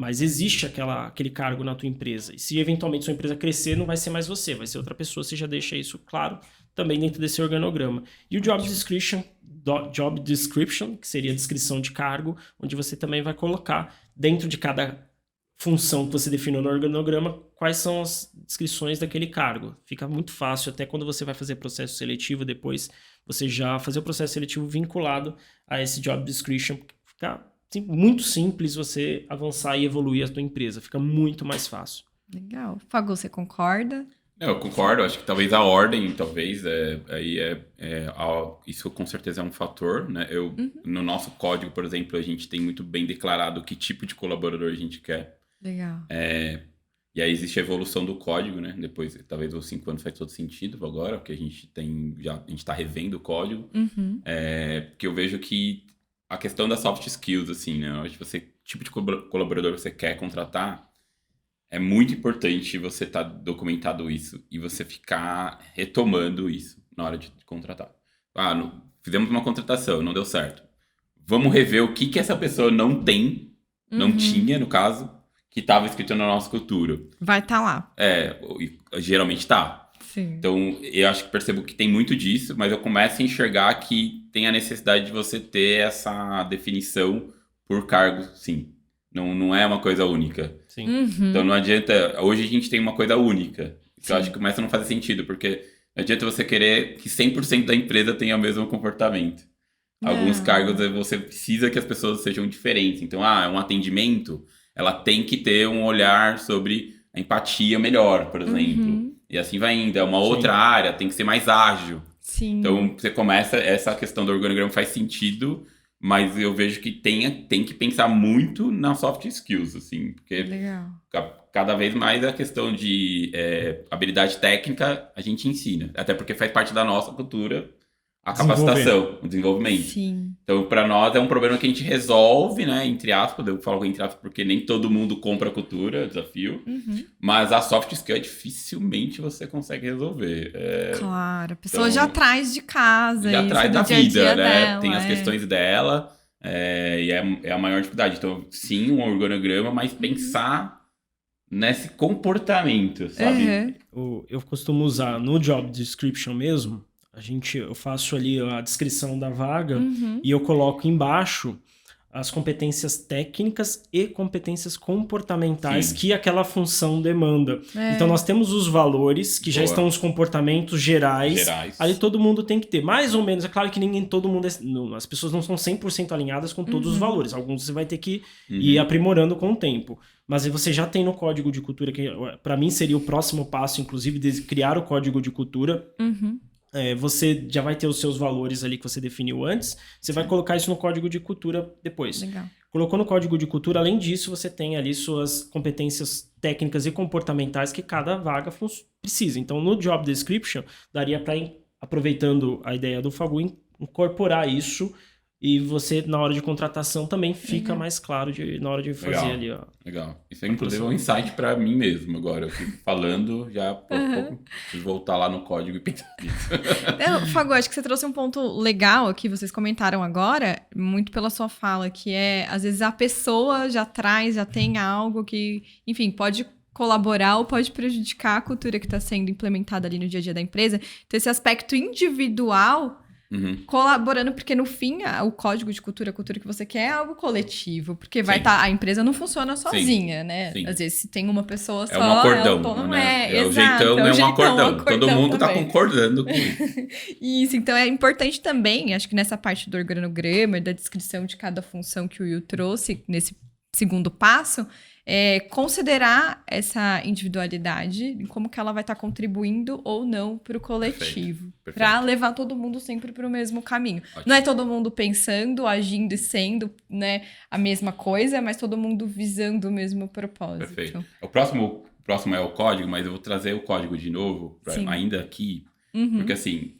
Mas existe aquele cargo na tua empresa. E se eventualmente sua empresa crescer, não vai ser mais você, vai ser outra pessoa. Você já deixa isso claro também dentro desse organograma. E o job description, que seria a descrição de cargo, onde você também vai colocar dentro de cada função que você definiu no organograma, quais são as descrições daquele cargo. Fica muito fácil, até quando você vai fazer processo seletivo depois, você já fazer o processo seletivo vinculado a esse job description. Fica muito simples você avançar e evoluir a tua empresa. Fica muito mais fácil. Legal. Fagu, você concorda? Eu concordo. Acho que talvez a ordem, isso com certeza é um fator, né? No nosso código, por exemplo, a gente tem muito bem declarado que tipo de colaborador a gente quer. Legal. E aí existe a evolução do código, né? Depois, talvez os 5 anos faz todo sentido agora, porque a gente está revendo o código. Porque eu vejo que a questão das soft skills, assim, né? Tipo de colaborador você quer contratar, é muito importante você estar documentado isso e você ficar retomando isso na hora de contratar. Fizemos uma contratação, não deu certo. Vamos rever o que essa pessoa não tem, não tinha, no caso, que estava escrito na nossa cultura. Vai estar lá. Geralmente está. Sim. Então, eu acho que percebo que tem muito disso, mas eu começo a enxergar que tem a necessidade de você ter essa definição por cargo, sim. Não é uma coisa única. Sim. Então, não adianta... Hoje a gente tem uma coisa única. Que eu acho que começa a não fazer sentido, porque não adianta você querer que 100% da empresa tenha o mesmo comportamento. Alguns cargos você precisa que as pessoas sejam diferentes. Então, um atendimento, ela tem que ter um olhar sobre a empatia melhor, por exemplo. E assim vai indo. É uma outra área, tem que ser mais ágil. Sim. Então, você começa... Essa questão do organograma faz sentido, mas eu vejo que tem que pensar muito nas soft skills, assim. Porque Legal. Cada vez mais a questão de habilidade técnica a gente ensina. Até porque faz parte da nossa cultura a capacitação, o desenvolvimento. Sim. Então, para nós é um problema que a gente resolve, né? Entre aspas, eu falo entre aspas porque nem todo mundo compra a cultura, desafio. Mas a soft skill dificilmente você consegue resolver. Claro, a pessoa já traz de casa. Já isso, traz da dia a vida, dia né? dela, Tem as questões dela, e é a maior dificuldade. Então, sim, um organograma, mas pensar nesse comportamento, sabe? Eu costumo usar no job description mesmo. Eu faço ali a descrição da vaga e eu coloco embaixo as competências técnicas e competências comportamentais que aquela função demanda. Então, nós temos os valores, que já estão os comportamentos gerais. Ali todo mundo tem que ter. Mais ou menos, é claro que todo mundo... as pessoas não são 100% alinhadas com todos os valores. Alguns você vai ter que ir aprimorando com o tempo. Mas você já tem no código de cultura, que para mim seria o próximo passo, inclusive, de criar o código de cultura. Você já vai ter os seus valores ali que você definiu antes, você vai colocar isso no código de cultura depois. Legal. Colocou no código de cultura, além disso, você tem ali suas competências técnicas e comportamentais que cada vaga precisa. Então, no job description, daria para, aproveitando a ideia do Fagu, incorporar isso e você, na hora de contratação, também fica mais claro na hora de fazer Legal. ali, ó. Legal. Isso é, inclusive, um insight pra mim mesmo agora. Eu fico falando, já pouco, preciso voltar lá no código e pensar nisso. Fago, acho que você trouxe um ponto legal aqui, vocês comentaram agora, muito pela sua fala, que é, às vezes, a pessoa já tem algo que, enfim, pode colaborar ou pode prejudicar a cultura que está sendo implementada ali no dia a dia da empresa. Então, esse aspecto individual... colaborando, porque no fim, o código de cultura, a cultura que você quer é algo coletivo, porque a empresa não funciona sozinha, né? Sim. Às vezes, se tem uma pessoa só, um acordão, autônoma, né? exato, o jeitão é um acordão. Todo mundo também. tá concordando com isso. Isso, então é importante também, acho que nessa parte do organograma, da descrição de cada função que o Will trouxe, nesse segundo passo, considerar essa individualidade, como que ela vai estar contribuindo ou não para o coletivo, para levar todo mundo sempre para o mesmo caminho. Ótimo. Não é todo mundo pensando, agindo e sendo, né, a mesma coisa, mas todo mundo visando o mesmo propósito. Perfeito. O próximo é o código, mas eu vou trazer o código de novo, ainda aqui, porque assim...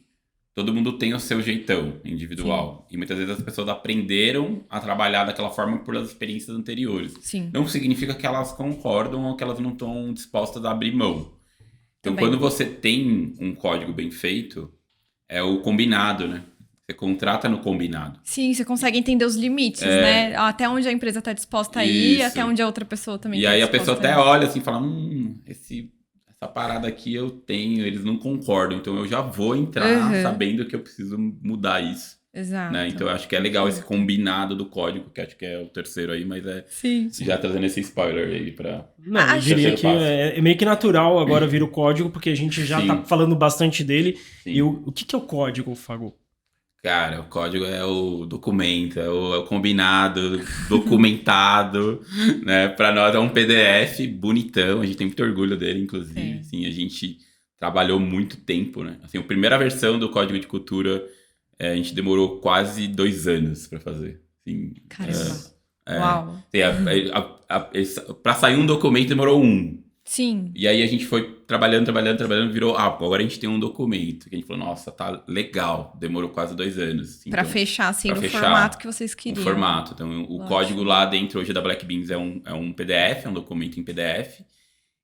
Todo mundo tem o seu jeitão individual. Sim. E muitas vezes as pessoas aprenderam a trabalhar daquela forma por as experiências anteriores. Sim. Não significa que elas concordam ou que elas não estão dispostas a abrir mão. Então, quando você tem um código bem feito, é o combinado, né? Você contrata no combinado. Sim, você consegue entender os limites, né? Até onde a empresa está disposta a ir, até onde a outra pessoa também está disposta. E aí a pessoa até olha assim e fala, essa parada aqui eu tenho, eles não concordam, então eu já vou entrar sabendo que eu preciso mudar isso. Exato. Né? Então eu acho que é legal esse combinado do código, que acho que é o terceiro aí, mas Sim. Já trazendo esse spoiler aí pra... Não, eu diria que é meio que natural agora vir o código, porque a gente já tá falando bastante dele. Sim. E o que é o código, Fago? Cara, o código é o documento, é o combinado, documentado, né? Pra nós é um PDF bonitão, a gente tem muito orgulho dele, inclusive. Assim, a gente trabalhou muito tempo, né? Assim, a primeira versão do Código de Cultura, a gente demorou quase 2 anos pra fazer. Assim, caramba! Uau! Pra sair um documento demorou 1. Sim. E aí a gente foi trabalhando, virou... agora a gente tem um documento. Que a gente falou, nossa, tá legal. Demorou quase 2 anos. Assim, pra fechar, assim, no formato que vocês queriam. O formato. Então, o código lá dentro, hoje, da Black Beans é um PDF, é um documento em PDF.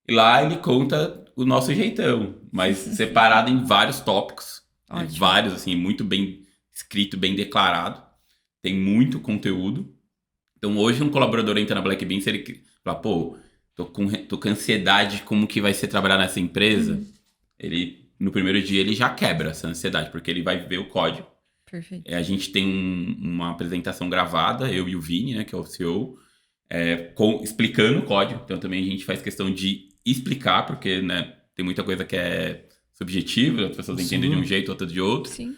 E lá ele conta o nosso jeitão. Mas separado em vários tópicos. Né, vários, assim, muito bem escrito, bem declarado. Tem muito conteúdo. Então, hoje, um colaborador entra na Black Beans, ele fala, tô com ansiedade de como que vai ser trabalhar nessa empresa. Ele, no primeiro dia, ele já quebra essa ansiedade, porque ele vai ver o código. Perfeito. A gente tem uma apresentação gravada, eu e o Vini, né, que é o CEO, explicando o código. Então, também a gente faz questão de explicar, porque, né, tem muita coisa que é subjetiva, as pessoas entendem de um jeito, outra de outro. Sim.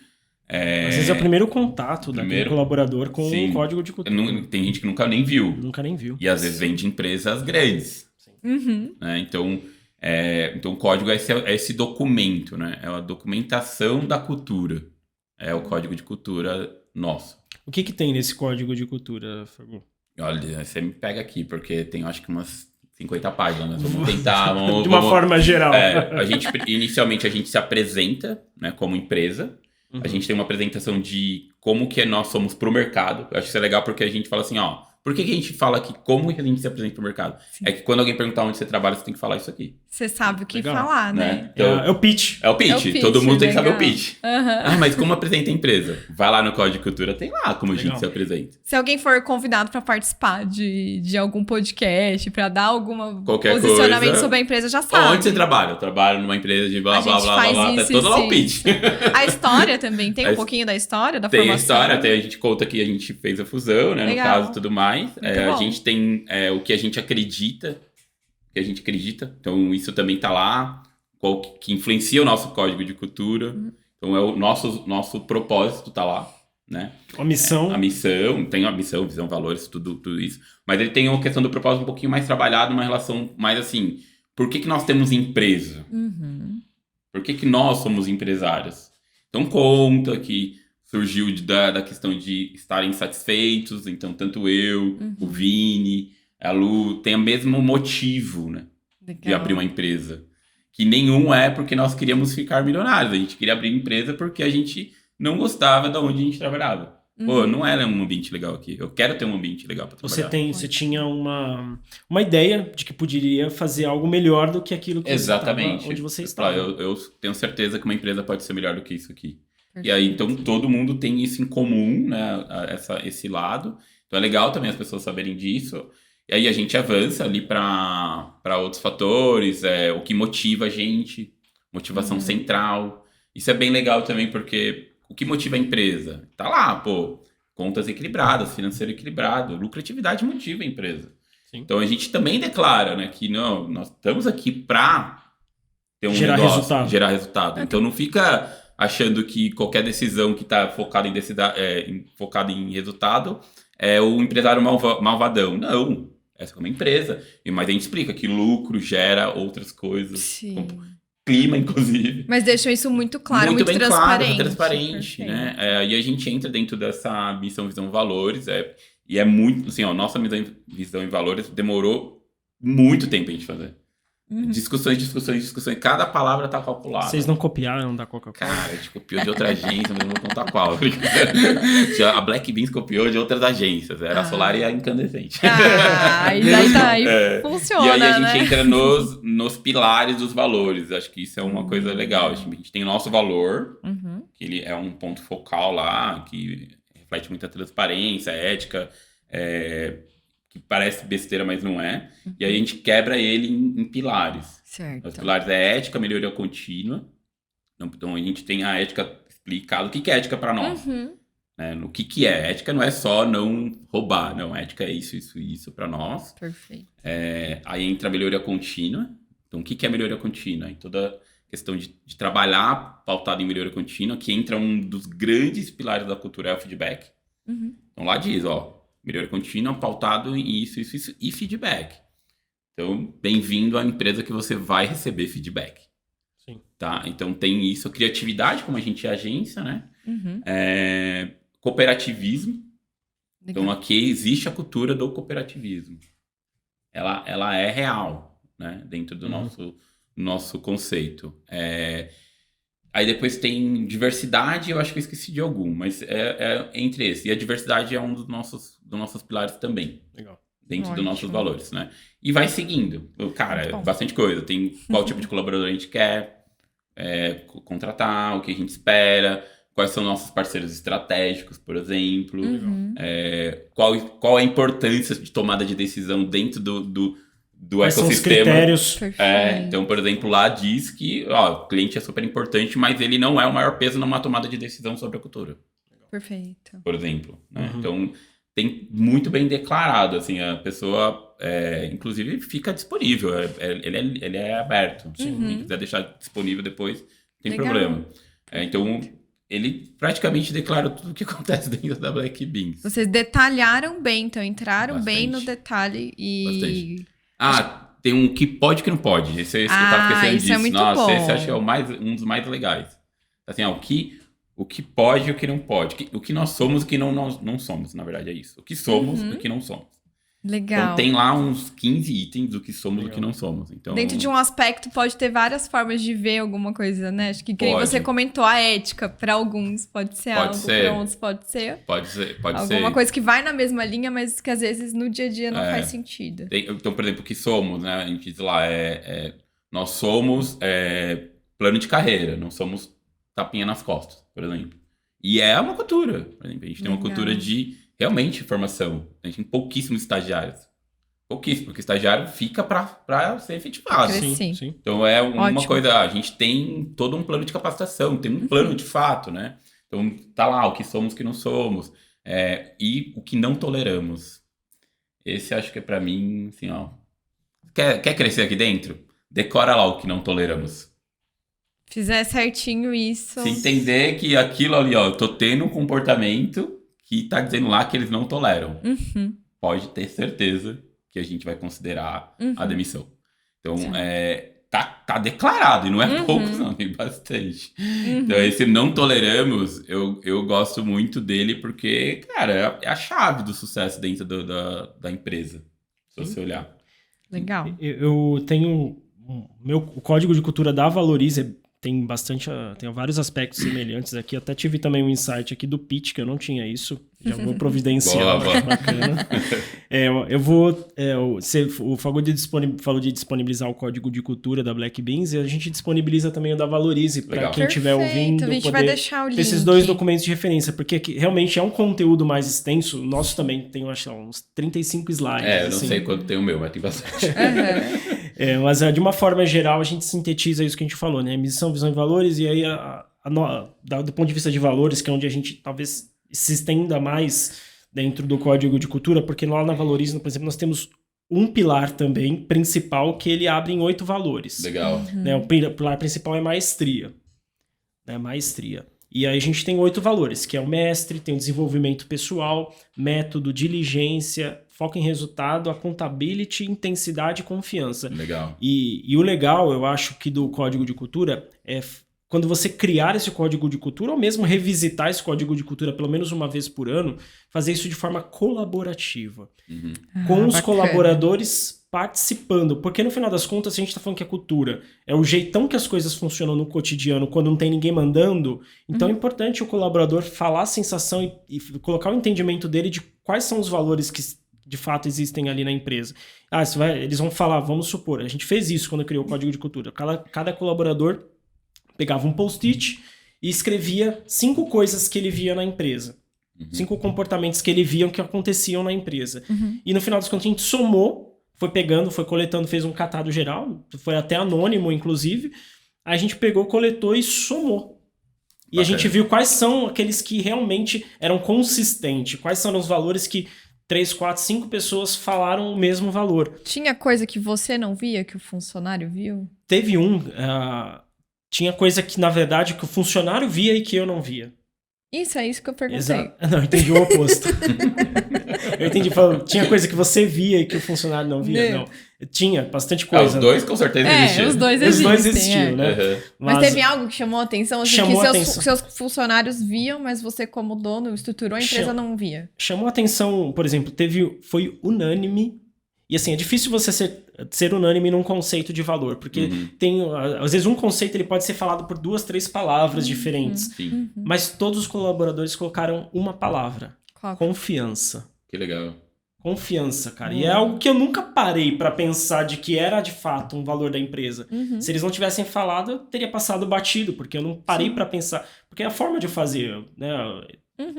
Às vezes é o primeiro contato daquele colaborador com o código de cultura. Tem gente que nunca nem viu. E às vezes vem de empresas grandes. Né? Então, o código é esse documento, né? É a documentação da cultura. É o código de cultura nosso. O que tem nesse código de cultura, Fago? Olha, você me pega aqui, porque tem acho que umas 50 páginas. Vamos tentar... de uma forma geral. Inicialmente a gente se apresenta, né, como empresa. A gente tem uma apresentação de como que nós somos pro mercado. Eu acho que isso é legal porque a gente fala assim, por que a gente fala que como que a gente se apresenta pro mercado? Sim. É que quando alguém perguntar onde você trabalha, você tem que falar isso aqui. Você sabe o que falar, né? Então, é o pitch. É o pitch. Todo mundo tem que saber o pitch. Mas como apresenta a empresa? Vai lá no Código de Cultura, tem lá como a gente se apresenta. Se alguém for convidado para participar de algum podcast, para dar algum posicionamento sobre a empresa, já sabe. Onde você trabalha? Eu trabalho numa empresa de blá, blá, blá, blá. Tá todo lá o pitch. A história também, tem um pouquinho da história, da formação? Tem a história, a gente conta que a gente fez a fusão, né? Legal. No caso, tudo mais. A gente tem o que a gente acredita. Então isso também tá lá, que influencia o nosso código de cultura. Então é o nosso propósito tá lá, né? A missão. Tem a missão, visão, valores, tudo isso. Mas ele tem uma questão do propósito um pouquinho mais trabalhada, uma relação mais assim, por que nós temos empresa? Por que nós somos empresários? Então conta que surgiu da questão de estarem satisfeitos, então tanto eu, o Vini, a Lu, tem o mesmo motivo, né? De abrir uma empresa. Que nenhum é porque nós queríamos ficar milionários. A gente queria abrir empresa porque a gente não gostava de onde a gente trabalhava. Pô, não era um ambiente legal aqui. Eu quero ter um ambiente legal para trabalhar. Você tinha uma ideia de que poderia fazer algo melhor do que aquilo que Exatamente. onde você estava. Eu tenho certeza que uma empresa pode ser melhor do que isso aqui. Perfeito. E aí, então, todo mundo tem isso em comum, né? Esse lado. Então, é legal também as pessoas saberem disso. E aí, a gente avança ali para outros fatores, o que motiva a gente, motivação central. Isso é bem legal também, porque o que motiva a empresa? Tá lá, pô, contas equilibradas, financeiro equilibrado, lucratividade motiva a empresa. Sim. Então, a gente também declara, né, que não, nós estamos aqui para ter um negócio, gerar resultado. Então, não fica achando que qualquer decisão que está focada em resultado é o empresário malvadão. Não, essa é uma empresa. Mas a gente explica que lucro gera outras coisas. Sim. Clima, inclusive. Mas deixam isso muito claro, muito bem transparente. Claro, transparente, né? E a gente entra dentro dessa missão, visão, valores. E é muito, assim, nossa visão e valores demorou muito tempo a gente fazer. Discussões. Cada palavra tá calculada. Vocês não copiaram da Coca-Cola? Cara, a gente copiou de outra agência, mas não vou contar qual. A Black Beans copiou de outras agências. Era a Solar e a Incandescente. Aí funciona, e aí a gente entra nos pilares dos valores. Acho que isso é uma coisa legal. A gente tem o nosso valor, que ele é um ponto focal lá, que reflete muita transparência, ética, que parece besteira, mas não é. E aí a gente quebra ele em pilares. Certo. Os pilares é ética, melhoria contínua. Então a gente tem a ética explicada. O que é ética para nós? Né? No que é? Ética não é só não roubar. Não, ética é isso para nós. Perfeito. Aí entra a melhoria contínua. Então o que é melhoria contínua? Em toda questão de trabalhar pautado em melhoria contínua, que entra um dos grandes pilares da cultura, é o feedback. Então lá diz, melhoria contínua, pautado em isso e feedback. Então, bem-vindo à empresa que você vai receber feedback. Sim. Tá? Então, tem isso. Criatividade, como a gente é agência, né? Cooperativismo. Legal. Então, aqui existe a cultura do cooperativismo. Ela é real, né? Dentro do nosso conceito. Aí depois tem diversidade, eu acho que eu esqueci de algum, mas é entre esses. E a diversidade é um dos nossos pilares também. Legal. Dentro dos nossos valores, né? E vai seguindo. Cara, bastante coisa. Tem qual tipo de colaborador a gente quer contratar, o que a gente espera, quais são nossos parceiros estratégicos, por exemplo. Qual a importância de tomada de decisão dentro do quais ecossistema. São os critérios. Então, por exemplo, lá diz que o cliente é super importante, mas ele não é o maior peso numa tomada de decisão sobre a cultura. Perfeito. Por exemplo. Né? Então, tem muito bem declarado. Assim, a pessoa, inclusive, fica disponível. Ele é aberto. Se quem quiser deixar disponível depois, não tem problema. Então, ele praticamente declara tudo o que acontece dentro da Black Beans. Vocês detalharam bem, então entraram bem no detalhe e... Bastante. Tem um que pode e que não pode. Esse eu tava esquecendo disso. É muito bom. Esse eu acho que é um dos mais legais. Assim, o que pode e o que não pode. O que nós somos e o que não somos, na verdade, é isso. O que somos e o que não somos. Legal. Então tem lá uns 15 itens do que somos e do que não somos. Então, dentro de um aspecto pode ter várias formas de ver alguma coisa, né? Acho que você comentou a ética, para alguns pode ser algo, para outros pode ser. Pode ser. Alguma coisa que vai na mesma linha, mas que às vezes no dia a dia não faz sentido. Então, por exemplo, o que somos, né? A gente diz lá, nós somos plano de carreira, não somos tapinha nas costas, por exemplo. E é uma cultura, por exemplo. A gente tem uma cultura de realmente formação. A gente tem pouquíssimos estagiários. Pouquíssimo, porque o estagiário fica para ser efetivado. Sim. Então é uma coisa, a gente tem todo um plano de capacitação, tem um plano de fato, né? Então tá lá o que somos, o que não somos, e o que não toleramos. Esse acho que é para mim, assim, quer crescer aqui dentro? Decora lá o que não toleramos. Fizer certinho isso. Se entender que aquilo ali, eu tô tendo um comportamento que tá dizendo lá que eles não toleram. Pode ter certeza que a gente vai considerar a demissão. Então, tá declarado, e não é pouco, não, tem bastante. Então, esse não toleramos, eu gosto muito dele porque, cara, é a chave do sucesso dentro da empresa, se você olhar. Legal. Eu tenho... O código de cultura da Valorize tem vários aspectos semelhantes aqui. Até tive também um insight aqui do pitch, que eu não tinha isso. Já vou providenciar. Boa. Bacana. O Fagold falou de disponibilizar o código de cultura da Black Beans e a gente disponibiliza também o da Valorize para quem estiver ouvindo. A gente vai deixar o link. Esses 2 documentos de referência, porque realmente é um conteúdo mais extenso. O nosso também tem, acho, uns 35 slides. Eu não sei quanto tem o meu, mas tem bastante. Mas de uma forma geral, a gente sintetiza isso que a gente falou, né? Missão, visão e valores, e aí do ponto de vista de valores, que é onde a gente talvez se estenda mais dentro do código de cultura, porque lá na Valorize, por exemplo, nós temos um pilar também principal que ele abre em 8 valores. Legal. Né? O pilar principal é maestria. Né? Maestria. E aí a gente tem 8 valores, que é o mestre, tem o desenvolvimento pessoal, método, diligência, foco em resultado, accountability, intensidade e confiança. Legal. E o legal, eu acho, que do código de cultura é quando você criar esse código de cultura, ou mesmo revisitar esse código de cultura pelo menos uma vez por ano, fazer isso de forma colaborativa. Com os colaboradores participando. Porque no final das contas, a gente está falando que a cultura é o jeitão que as coisas funcionam no cotidiano, quando não tem ninguém mandando. Então é importante o colaborador falar a sensação e colocar o entendimento dele de quais são os valores que de fato existem ali na empresa. Eles vão falar, vamos supor, a gente fez isso quando criou o código de cultura. Cada colaborador pegava um post-it e escrevia 5 coisas que ele via na empresa. 5 comportamentos que ele via que aconteciam na empresa. E no final das contas a gente somou, foi pegando, foi coletando, fez um catado geral, foi até anônimo, inclusive. Aí a gente pegou, coletou e somou. E a gente viu quais são aqueles que realmente eram consistentes, quais são os valores que 3, 4, 5 pessoas falaram o mesmo valor. Tinha coisa que você não via, que o funcionário viu? Teve tinha coisa que, na verdade, que o funcionário via e que eu não via. Isso, é isso que eu perguntei. Exato. Não, eu entendi o oposto. Eu entendi, falando, tinha coisa que você via e que o funcionário não via. Não. Tinha bastante coisa. Os dois com certeza existiam. Os dois existiam, né? Mas teve algo que chamou a atenção? Assim, chamou que atenção. seus funcionários viam, mas você como dono estruturou a empresa não via. Chamou a atenção, por exemplo, foi unânime. E assim, é difícil você ser unânime num conceito de valor, porque às vezes um conceito ele pode ser falado por 2, 3 palavras diferentes. Mas todos os colaboradores colocaram uma palavra. Qual? Confiança. Que legal. Confiança, cara. E é algo que eu nunca parei pra pensar de que era de fato um valor da empresa. Se eles não tivessem falado, eu teria passado batido, porque eu não parei pra pensar. Porque é a forma de fazer, né?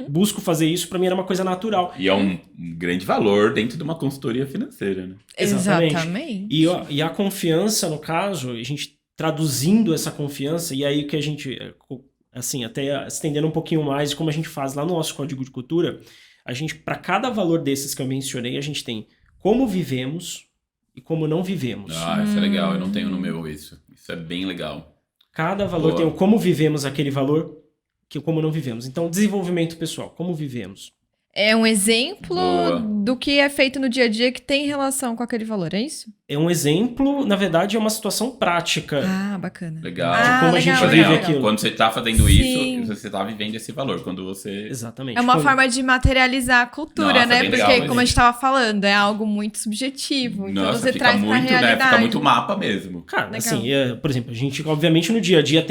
Busco fazer isso, pra mim era uma coisa natural. E é um grande valor dentro de uma consultoria financeira, né? Exatamente. E a confiança, no caso, a gente traduzindo essa confiança, e aí que a gente, assim, até estendendo um pouquinho mais de como a gente faz lá no nosso código de cultura, a gente, para cada valor desses que eu mencionei, a gente tem como vivemos e como não vivemos. Isso é legal, eu não tenho no meu isso. Isso é bem legal. Cada valor tem o como vivemos aquele valor, que como não vivemos. Então, desenvolvimento pessoal, como vivemos. É um exemplo do que é feito no dia a dia que tem relação com aquele valor, é isso? É um exemplo, na verdade, é uma situação prática. Bacana. Legal. De como a gente vive aquilo. Quando você está fazendo isso, você está vivendo esse valor. Quando você... Exatamente. É uma forma de materializar a cultura, né? Porque, legal, como a gente estava falando, é algo muito subjetivo. Então você traz pra realidade. Fica muito mapa mesmo. Cara, legal. Assim, por exemplo, a gente, obviamente, no dia a dia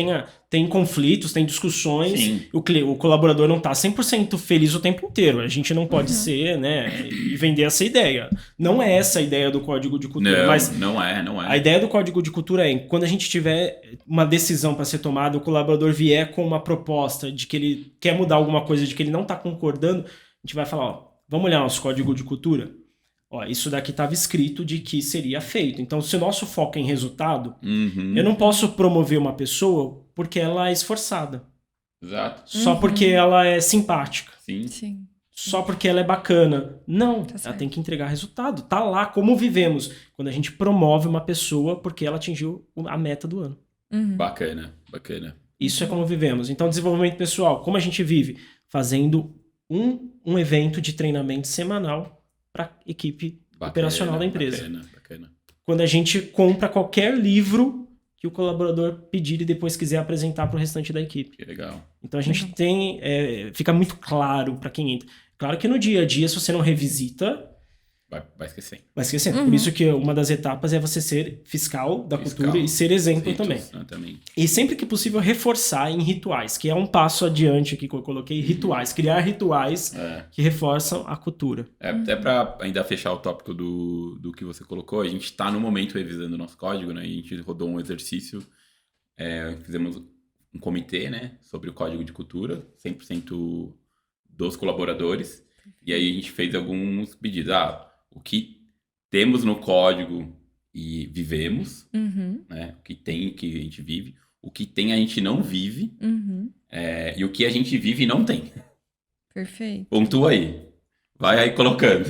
tem conflitos, tem discussões. Sim. O colaborador não tá 100% feliz o tempo inteiro. A gente não pode ser, né? E vender essa ideia. Não é essa a ideia do código de cultura. Não é. A ideia do código de cultura é, quando a gente tiver uma decisão para ser tomada, o colaborador vier com uma proposta de que ele quer mudar alguma coisa, de que ele não está concordando, a gente vai falar, vamos olhar nosso código de cultura? Isso daqui estava escrito de que seria feito. Então, se o nosso foco é em resultado, eu não posso promover uma pessoa porque ela é esforçada. Exato. Só porque ela é simpática. Sim. Só porque ela é bacana. Não, Tá ela certo. tem que entregar resultado. Tá lá como vivemos. Quando a gente promove uma pessoa porque ela atingiu a meta do ano. Bacana. Isso é como vivemos. Então, desenvolvimento pessoal. Como a gente vive? Fazendo um evento de treinamento semanal para a equipe operacional da empresa. Bacana. Quando a gente compra qualquer livro que o colaborador pedir e depois quiser apresentar para o restante da equipe. Que legal. Então a gente tem... fica muito claro para quem entra. Claro que no dia a dia, se você não revisita, Vai esquecendo. Vai esquecendo. Por isso que uma das etapas é você ser fiscal da cultura e ser exemplo também. Também. E sempre que possível reforçar em rituais, que é um passo adiante aqui que eu coloquei, rituais. Criar rituais que reforçam a cultura. Até para ainda fechar o tópico do que você colocou, a gente está no momento revisando o nosso código, né? E a gente rodou um exercício, fizemos um comitê, né, sobre o código de cultura, 100% dos colaboradores. E aí a gente fez alguns pedidos. O que temos no código e vivemos, né? O que tem que a gente vive, o que tem a gente não vive, e o que a gente vive e não tem. Perfeito. Pontua aí. Vai aí colocando.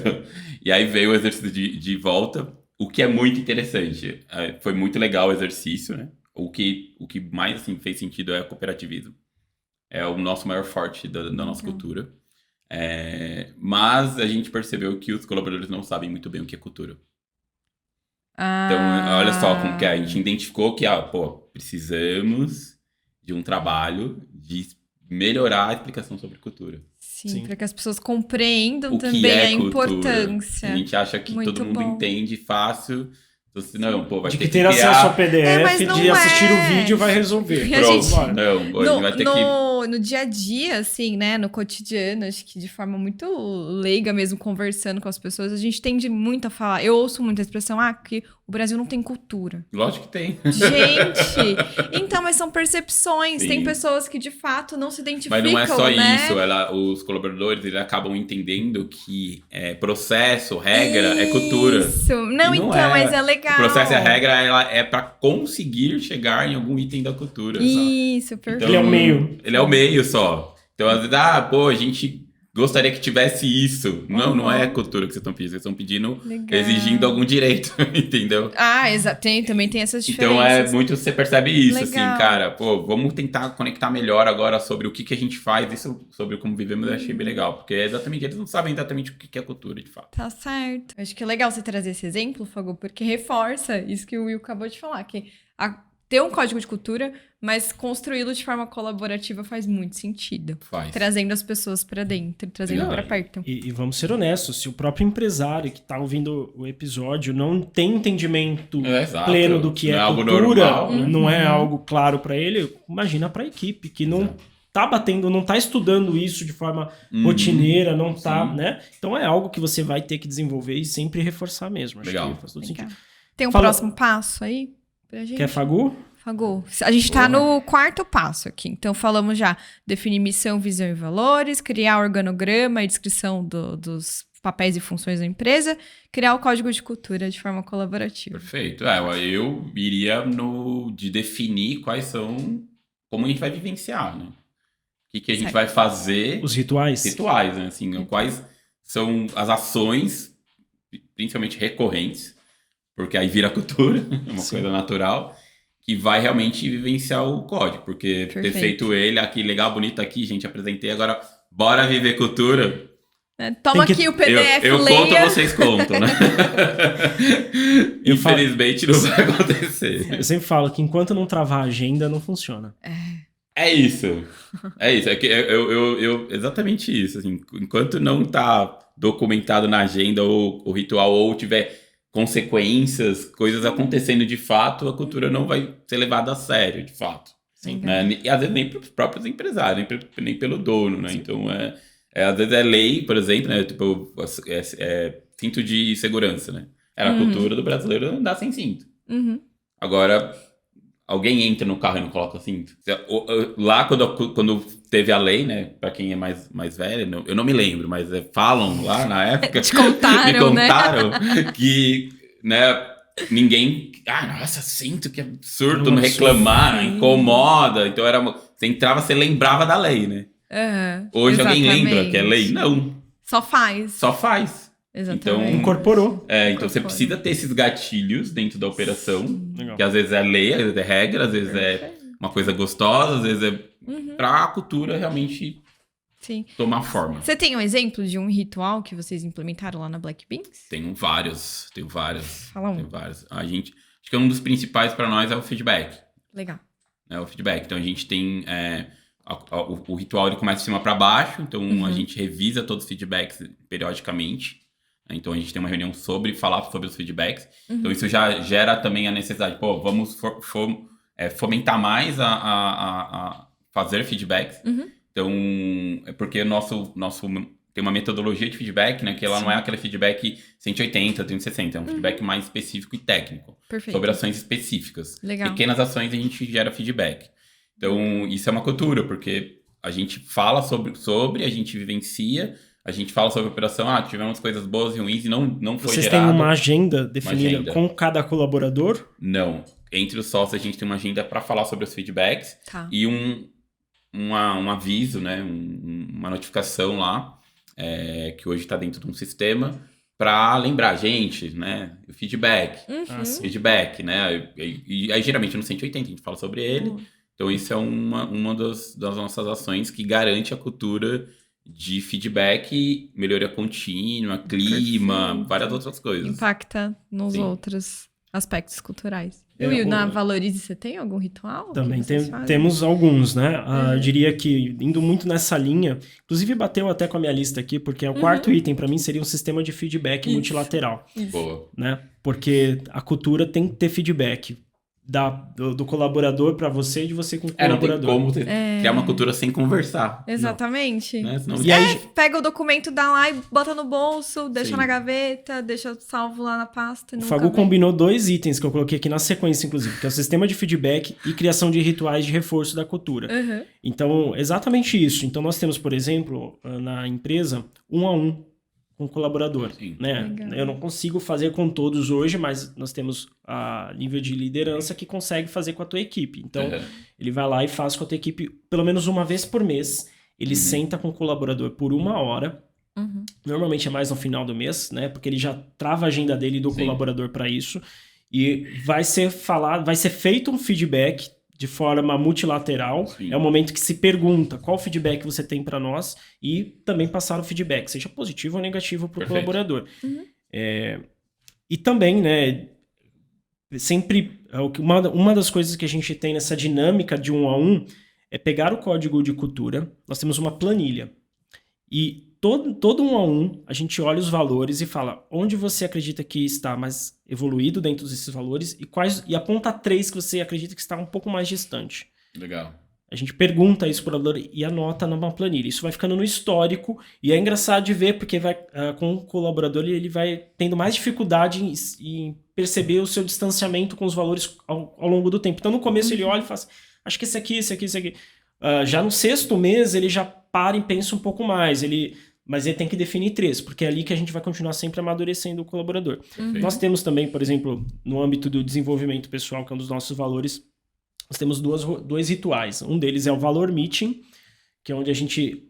E aí veio o exercício de volta, o que é muito interessante. Foi muito legal o exercício, né? O que mais assim, fez sentido é o cooperativismo. É o nosso maior forte da nossa cultura. Mas a gente percebeu que os colaboradores não sabem muito bem o que é cultura. Então, olha só como que a gente identificou que, precisamos de um trabalho de melhorar a explicação sobre cultura. Sim, para que as pessoas compreendam o também que é a importância. A gente acha que todo mundo entende fácil. Então, vai de ter que ter acesso ao PDF, de assistir o vídeo vai resolver. Pronto, a gente vai ter que... No dia a dia, assim, né, no cotidiano, acho que de forma muito leiga mesmo, conversando com as pessoas, a gente tende muito a falar, eu ouço muita expressão, que o Brasil não tem cultura. Lógico que tem. Gente, então, mas são percepções, Sim. Tem pessoas que de fato não se identificam, mas não é só né? isso, os colaboradores, eles acabam entendendo que processo, regra, é cultura. Isso, não então, mas é legal. O processo e a regra, ela é para conseguir chegar em algum item da cultura. Isso, sabe? perfeito. Então, ele é o meio. Ele é o meio só. Então, às vezes, a gente gostaria que tivesse isso. Não é cultura que vocês estão pedindo. Vocês estão pedindo, exigindo algum direito, entendeu? Exato. Também tem essas diferenças. Então, você percebe isso, legal. assim, cara. Vamos tentar conectar melhor agora sobre o que a gente faz, isso sobre como vivemos, eu achei bem legal. Porque eles não sabem exatamente o que é cultura, de fato. Tá certo. Acho que é legal você trazer esse exemplo, Fago, porque reforça isso que o Will acabou de falar, que ter um código de cultura, mas construí-lo de forma colaborativa faz muito sentido. Trazendo as pessoas pra dentro, trazendo pra perto. E vamos ser honestos, se o próprio empresário que tá ouvindo o episódio não tem entendimento pleno do que é cultura, não é algo claro pra ele, imagina pra equipe que não tá batendo, não tá estudando isso de forma rotineira, não tá, né? Então é algo que você vai ter que desenvolver e sempre reforçar mesmo. Acho que faz todo sentido. Tem um próximo passo aí? Pra gente. Quer Fagu? Fagu. A gente tá no 4º passo aqui. Então, falamos já definir missão, visão e valores, criar organograma e descrição dos papéis e funções da empresa, criar o código de cultura de forma colaborativa. Perfeito. Eu iria de definir quais são, como a gente vai vivenciar, né? O que a gente vai fazer. Os rituais. Rituais, né? Assim, quais são as ações, principalmente recorrentes, porque aí vira cultura, é uma coisa natural, que vai realmente vivenciar o código. Porque ter feito ele aqui, legal, bonito aqui, gente, apresentei, agora bora viver cultura. Toma aqui o PDF, eu leia. conto, vocês contam, né? Infelizmente não vai acontecer. Eu sempre falo que enquanto não travar a agenda, não funciona. É isso. É que exatamente isso. Assim, enquanto não tá documentado na agenda ou o ritual, ou tiver consequências, coisas acontecendo de fato, a cultura não vai ser levada a sério, de fato. Né? E às vezes nem para os próprios empresários, nem pelo dono, né? Sim. Então, às vezes é lei, por exemplo, né? Tipo, cinto de segurança, né? Era a cultura do brasileiro andar sem cinto. Agora, alguém entra no carro e não coloca cinto? Lá, quando teve a lei, né? Pra quem é mais velho, eu não me lembro, mas falam lá na época... Te contaram, me contaram, né? Que, né, ninguém... nossa, cinto, que absurdo, não reclamar, incomoda. Então, você entrava, você lembrava da lei, né? Hoje alguém lembra que é lei? Não. Só faz. Exatamente. Então, incorporou. Então você precisa ter esses gatilhos dentro da operação, que às vezes é lei, às vezes é regra, às vezes é uma coisa gostosa, às vezes é pra a cultura realmente tomar forma. Você tem um exemplo de um ritual que vocês implementaram lá na Black Beans? Tenho vários. Fala um. Tenho vários. Acho que um dos principais para nós é o feedback. Legal. O feedback. Então a gente tem... o ritual ele começa de cima para baixo, então a gente revisa todos os feedbacks periodicamente. Então, a gente tem uma reunião falar sobre os feedbacks. Então, isso já gera também a necessidade, vamos fomentar mais a fazer feedbacks. Então, é porque tem uma metodologia de feedback, né? Que ela não é aquele feedback 180, 360. É um feedback mais específico e técnico. Perfeito. Sobre ações específicas. Legal. Pequenas ações a gente gera feedback. Então, isso é uma cultura, porque a gente fala sobre a gente vivencia, a gente fala sobre a operação, tivemos coisas boas e ruins e não foi Vocês gerado. têm uma agenda definida com cada colaborador? Não. Entre os sócios, a gente tem uma agenda para falar sobre os feedbacks e um aviso, né? Uma notificação lá, que hoje está dentro de um sistema, para lembrar a gente, né? O feedback. Feedback, né? E aí, geralmente, no 180 a gente fala sobre ele. Então, isso é uma das nossas ações que garante a cultura de feedback, melhoria contínua, clima, várias outras coisas. Impacta nos outros aspectos culturais. Will, na Valorize, você tem algum ritual? Também temos alguns, né? Eu diria que, indo muito nessa linha, inclusive bateu até com a minha lista aqui, porque o quarto item para mim seria um sistema de feedback multilateral. Boa. Né? Porque a cultura tem que ter feedback do colaborador para você e de você com o colaborador. Não tem como criar uma cultura sem conversar. Exatamente. Né? Senão... E aí, pega o documento, dá lá e bota no bolso, deixa na gaveta, deixa salvo lá na pasta. O Fagu combinou 2 itens que eu coloquei aqui na sequência, inclusive, que é o sistema de feedback e criação de rituais de reforço da cultura. Então, exatamente isso. Então, nós temos, por exemplo, na empresa, 1-a-1 com o colaborador. Né? Eu não consigo fazer com todos hoje, mas nós temos a nível de liderança que consegue fazer com a tua equipe. Então, ele vai lá e faz com a tua equipe pelo menos uma vez por mês. Ele senta com o colaborador por 1 hora. Normalmente é mais no final do mês, né? Porque ele já trava a agenda dele e do colaborador para isso. E vai ser feito um feedback de forma multilateral. É o momento que se pergunta qual feedback você tem para nós e também passar o feedback, seja positivo ou negativo para o colaborador. E também, né, sempre, uma das coisas que a gente tem nessa dinâmica de 1-a-1 é pegar o código de cultura. Nós temos uma planilha e todo 1-a-1 a gente olha os valores e fala onde você acredita que está mais evoluído dentro desses valores e aponta 3 que você acredita que está um pouco mais distante. Legal. A gente pergunta isso para o colaborador e anota numa planilha. Isso vai ficando no histórico e é engraçado de ver porque com o colaborador ele vai tendo mais dificuldade em perceber o seu distanciamento com os valores ao longo do tempo. Então no começo ele olha e fala assim, acho que esse aqui. Já no 6º mês ele já para e pensa um pouco mais. Mas ele tem que definir 3, porque é ali que a gente vai continuar sempre amadurecendo o colaborador. Nós temos também, por exemplo, no âmbito do desenvolvimento pessoal, que é um dos nossos valores, nós temos 2 rituais. Um deles é o Valor Meeting, que é onde a gente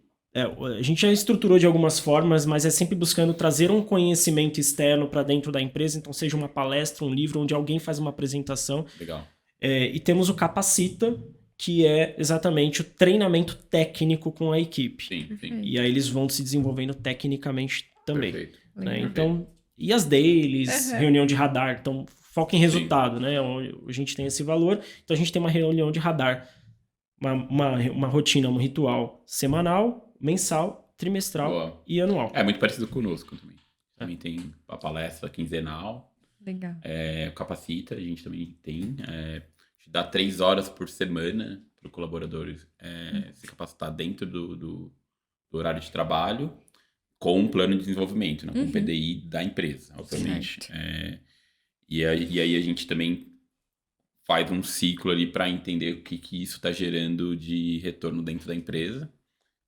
já estruturou de algumas formas, mas é sempre buscando trazer um conhecimento externo para dentro da empresa, então seja uma palestra, um livro, onde alguém faz uma apresentação. Legal. E temos o Capacita, que é exatamente o treinamento técnico com a equipe. Sim. E aí eles vão se desenvolvendo tecnicamente também. Perfeito. Né? Então, e as dailies, reunião de radar. Então, foca em resultado, né? A gente tem esse valor. Então, a gente tem uma reunião de radar. Uma rotina, um ritual semanal, mensal, trimestral e anual. É muito parecido conosco também. Também tem a palestra quinzenal. Legal. O Capacita, a gente também tem. Dá 3 horas por semana para o colaborador se capacitar dentro do horário de trabalho com um plano de desenvolvimento, né? Com o PDI da empresa, obviamente. E aí a gente também faz um ciclo ali para entender o que isso está gerando de retorno dentro da empresa.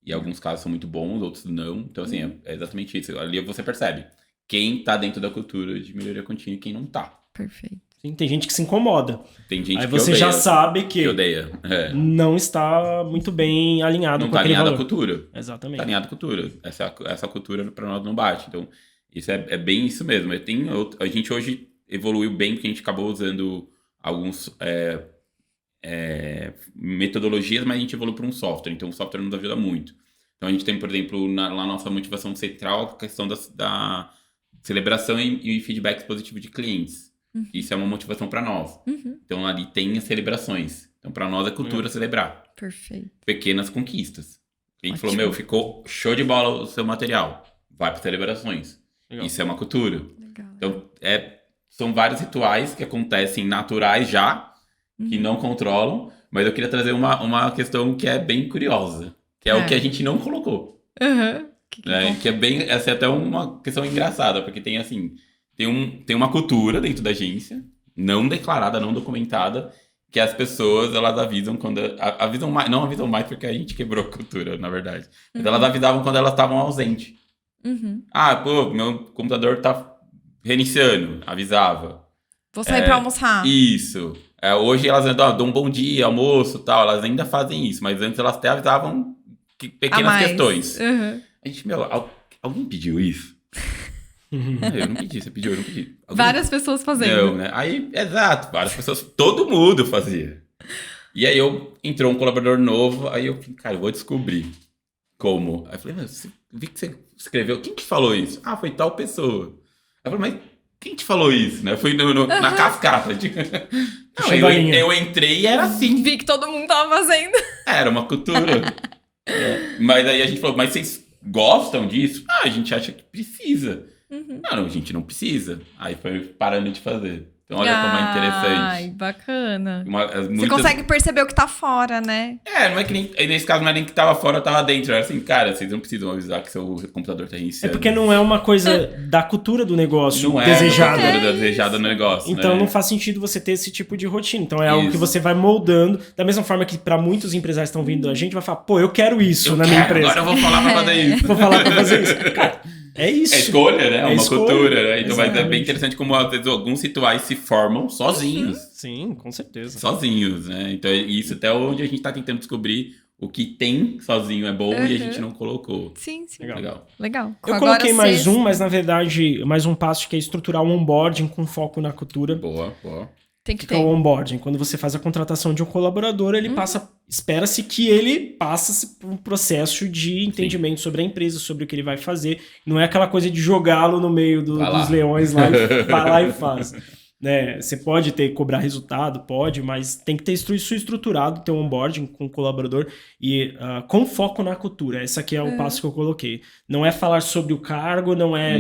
E alguns casos são muito bons, outros não. Então, assim, é exatamente isso. Ali você percebe quem está dentro da cultura de melhoria contínua e quem não está. Perfeito. Sim, tem gente que se incomoda. Tem gente aí que você odeia, já sabe que odeia. Não está muito bem alinhado não com aquele valor. Não está alinhado à cultura. Exatamente. Está alinhado à cultura. Essa cultura para nós não bate. Então, isso é bem isso mesmo. A gente hoje evoluiu bem porque a gente acabou usando alguns metodologias, mas a gente evoluiu para um software. Então, o software nos ajuda muito. Então, a gente tem, por exemplo, na nossa motivação central, a questão da celebração e feedback positivo de clientes. Isso é uma motivação para nós. Então, ali tem as celebrações. Então, para nós é cultura celebrar. Perfeito. Pequenas conquistas. A gente falou, ficou show de bola o seu material. Vai para celebrações. Legal. Isso é uma cultura. Legal. Então, são vários rituais que acontecem naturais já, que não controlam, mas eu queria trazer uma questão que é bem curiosa, que é o que a gente não colocou. Uhum. Que é bem, essa é até uma questão engraçada, porque tem assim, tem uma cultura dentro da agência, não declarada, não documentada, que as pessoas, elas avisam quando, avisam mais, não avisam mais porque a gente quebrou a cultura, na verdade, mas elas avisavam quando elas estavam ausentes. Pô, meu computador tá reiniciando, avisava. Vou sair pra almoçar. Isso. Hoje elas dão um bom dia, almoço e tal, elas ainda fazem isso, mas antes elas até avisavam pequenas questões. A gente, alguém pediu isso? Eu não pedi, você pediu, eu não pedi. Várias pessoas fazendo. Não, né? Aí, exato, várias pessoas, todo mundo fazia. E aí entrou um colaborador novo, aí eu falei, cara, eu vou descobrir como. Aí eu falei, vi que você escreveu, quem que falou isso? Foi tal pessoa. Aí eu falei, mas quem te falou isso, né? Fui na cascata. Não, eu entrei e era assim. Vi que todo mundo tava fazendo. Era uma cultura. Mas aí a gente falou, mas vocês gostam disso? A gente acha que precisa. Não, a gente não precisa. Aí foi parando de fazer. Então olha como é interessante. Ai, bacana. Muitas... Você consegue perceber o que tá fora, né? Não é que nem... Nesse caso não é nem que tava fora, tava dentro. Era assim, cara, vocês não precisam avisar que seu computador tá reiniciando. É porque não é uma coisa da cultura do negócio não desejada. Não é cultura desejada no negócio, então né? não faz sentido você ter esse tipo de rotina. Então é algo que você vai moldando. Da mesma forma que para muitos empresários que estão vindo a gente, vai falar, pô, eu quero isso na minha empresa. Agora eu vou falar pra fazer isso. Vou falar pra fazer isso. Cara, é isso. É escolha, né? É uma escolha, cultura, né? Então exatamente. é bem interessante como às vezes alguns rituais se formam sozinhos. Sim, com certeza. Sozinhos, né? Então isso até onde a gente tá tentando descobrir o que tem sozinho é bom e a gente não colocou. Sim. Legal. Eu coloquei mais um, mas na verdade, mais um passo que é estruturar o onboarding com foco na cultura. Boa. Tem que ter. O onboarding. Quando você faz a contratação de um colaborador, ele espera-se que ele passe por um processo de entendimento sobre a empresa, sobre o que ele vai fazer. Não é aquela coisa de jogá-lo no meio dos leões lá e vai lá e faz. Né? Você pode cobrar resultado, pode, mas tem que ter isso estruturado, ter um onboarding com o colaborador e com foco na cultura. Esse aqui é o passo que eu coloquei. Não é falar sobre o cargo, não é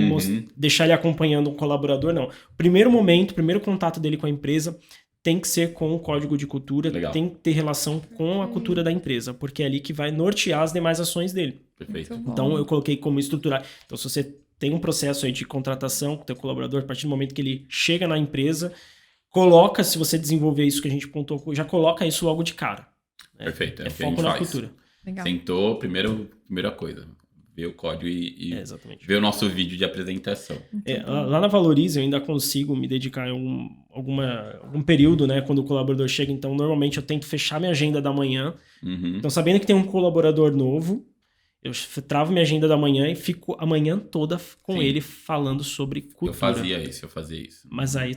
deixar ele acompanhando um colaborador, não. Primeiro momento, primeiro contato dele com a empresa tem que ser com o código de cultura, tem que ter relação com a cultura da empresa, porque é ali que vai nortear as demais ações dele. Perfeito. Então eu coloquei como estruturar. Então se você tem um processo aí de contratação com o teu colaborador, a partir do momento que ele chega na empresa, coloca, se você desenvolver isso que a gente pontuou, já coloca isso logo de cara. Perfeito. É foco na cultura. Legal. Sentou, primeira coisa, ver o código e ver o nosso vídeo de apresentação. Lá na Valorize eu ainda consigo me dedicar em algum período, né, quando o colaborador chega. Então, normalmente eu tento fechar minha agenda da manhã. Então, sabendo que tem um colaborador novo, eu travo minha agenda da manhã e fico a manhã toda com ele falando sobre cultura. Eu fazia isso. Mas aí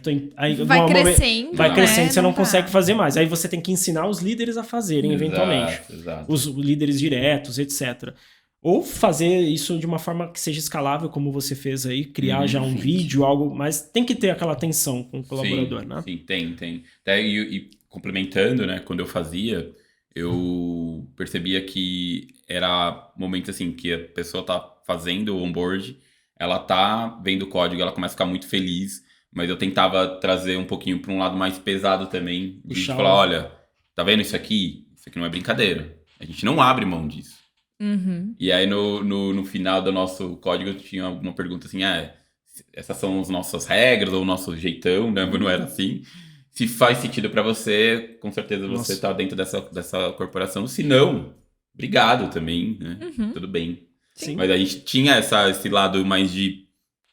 vai crescendo. Vai crescendo, você não consegue fazer mais. Aí você tem que ensinar os líderes a fazerem, eventualmente. Exato. Os líderes diretos, etc. Ou fazer isso de uma forma que seja escalável, como você fez aí, criar já um vídeo, algo, mas tem que ter aquela atenção com o colaborador, né? Sim, tem. E complementando, né, quando eu fazia, eu percebia que era momento assim que a pessoa tá fazendo o onboard, ela tá vendo o código, ela começa a ficar muito feliz, mas eu tentava trazer um pouquinho para um lado mais pesado também, de falar, olha, tá vendo isso aqui? Isso aqui não é brincadeira. A gente não abre mão disso. E aí no final do nosso código tinha uma pergunta assim, essas são as nossas regras ou o nosso jeitão, né? Não era assim. Se faz sentido para você, com certeza você tá dentro dessa corporação. Se não, obrigado também, né? Tudo bem. Sim. Mas a gente tinha esse lado mais de,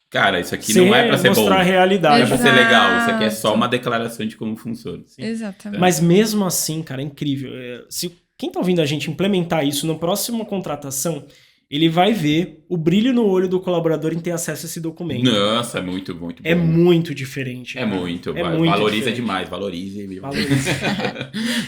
cara, isso aqui não é para ser bom. Mostrar a realidade. Não é pra ser legal. Isso aqui é só uma declaração de como funciona. Sim. Exatamente. Mas mesmo assim, cara, é incrível. Se quem tá ouvindo a gente implementar isso na próxima contratação, ele vai ver o brilho no olho do colaborador em ter acesso a esse documento. Nossa, é muito bom. É muito diferente. É muito. Valoriza diferente. Demais, valorize.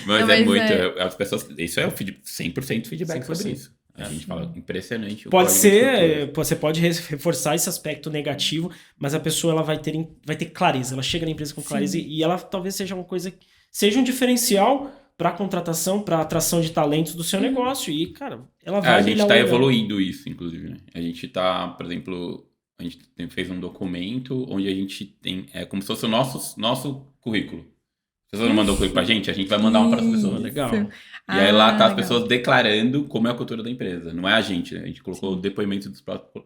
Mas não, é muito. As pessoas, isso é 100% feedback 100%. Sobre isso. A gente fala, impressionante. Pode ser, você pode reforçar esse aspecto negativo, mas a pessoa ela vai ter clareza. Ela chega na empresa com clareza e ela talvez seja uma coisa, seja um diferencial para contratação, para atração de talentos do seu negócio. E, cara, ela vai... A gente está evoluindo isso, inclusive, né? A gente está, por exemplo, a gente fez um documento onde a gente tem, como se fosse o nosso currículo. Se você não mandou o currículo pra gente, a gente vai mandar para as pessoas. Legal. E aí lá tá as legal. pessoas declarando como é a cultura da empresa. Não é a gente, né? A gente colocou o depoimento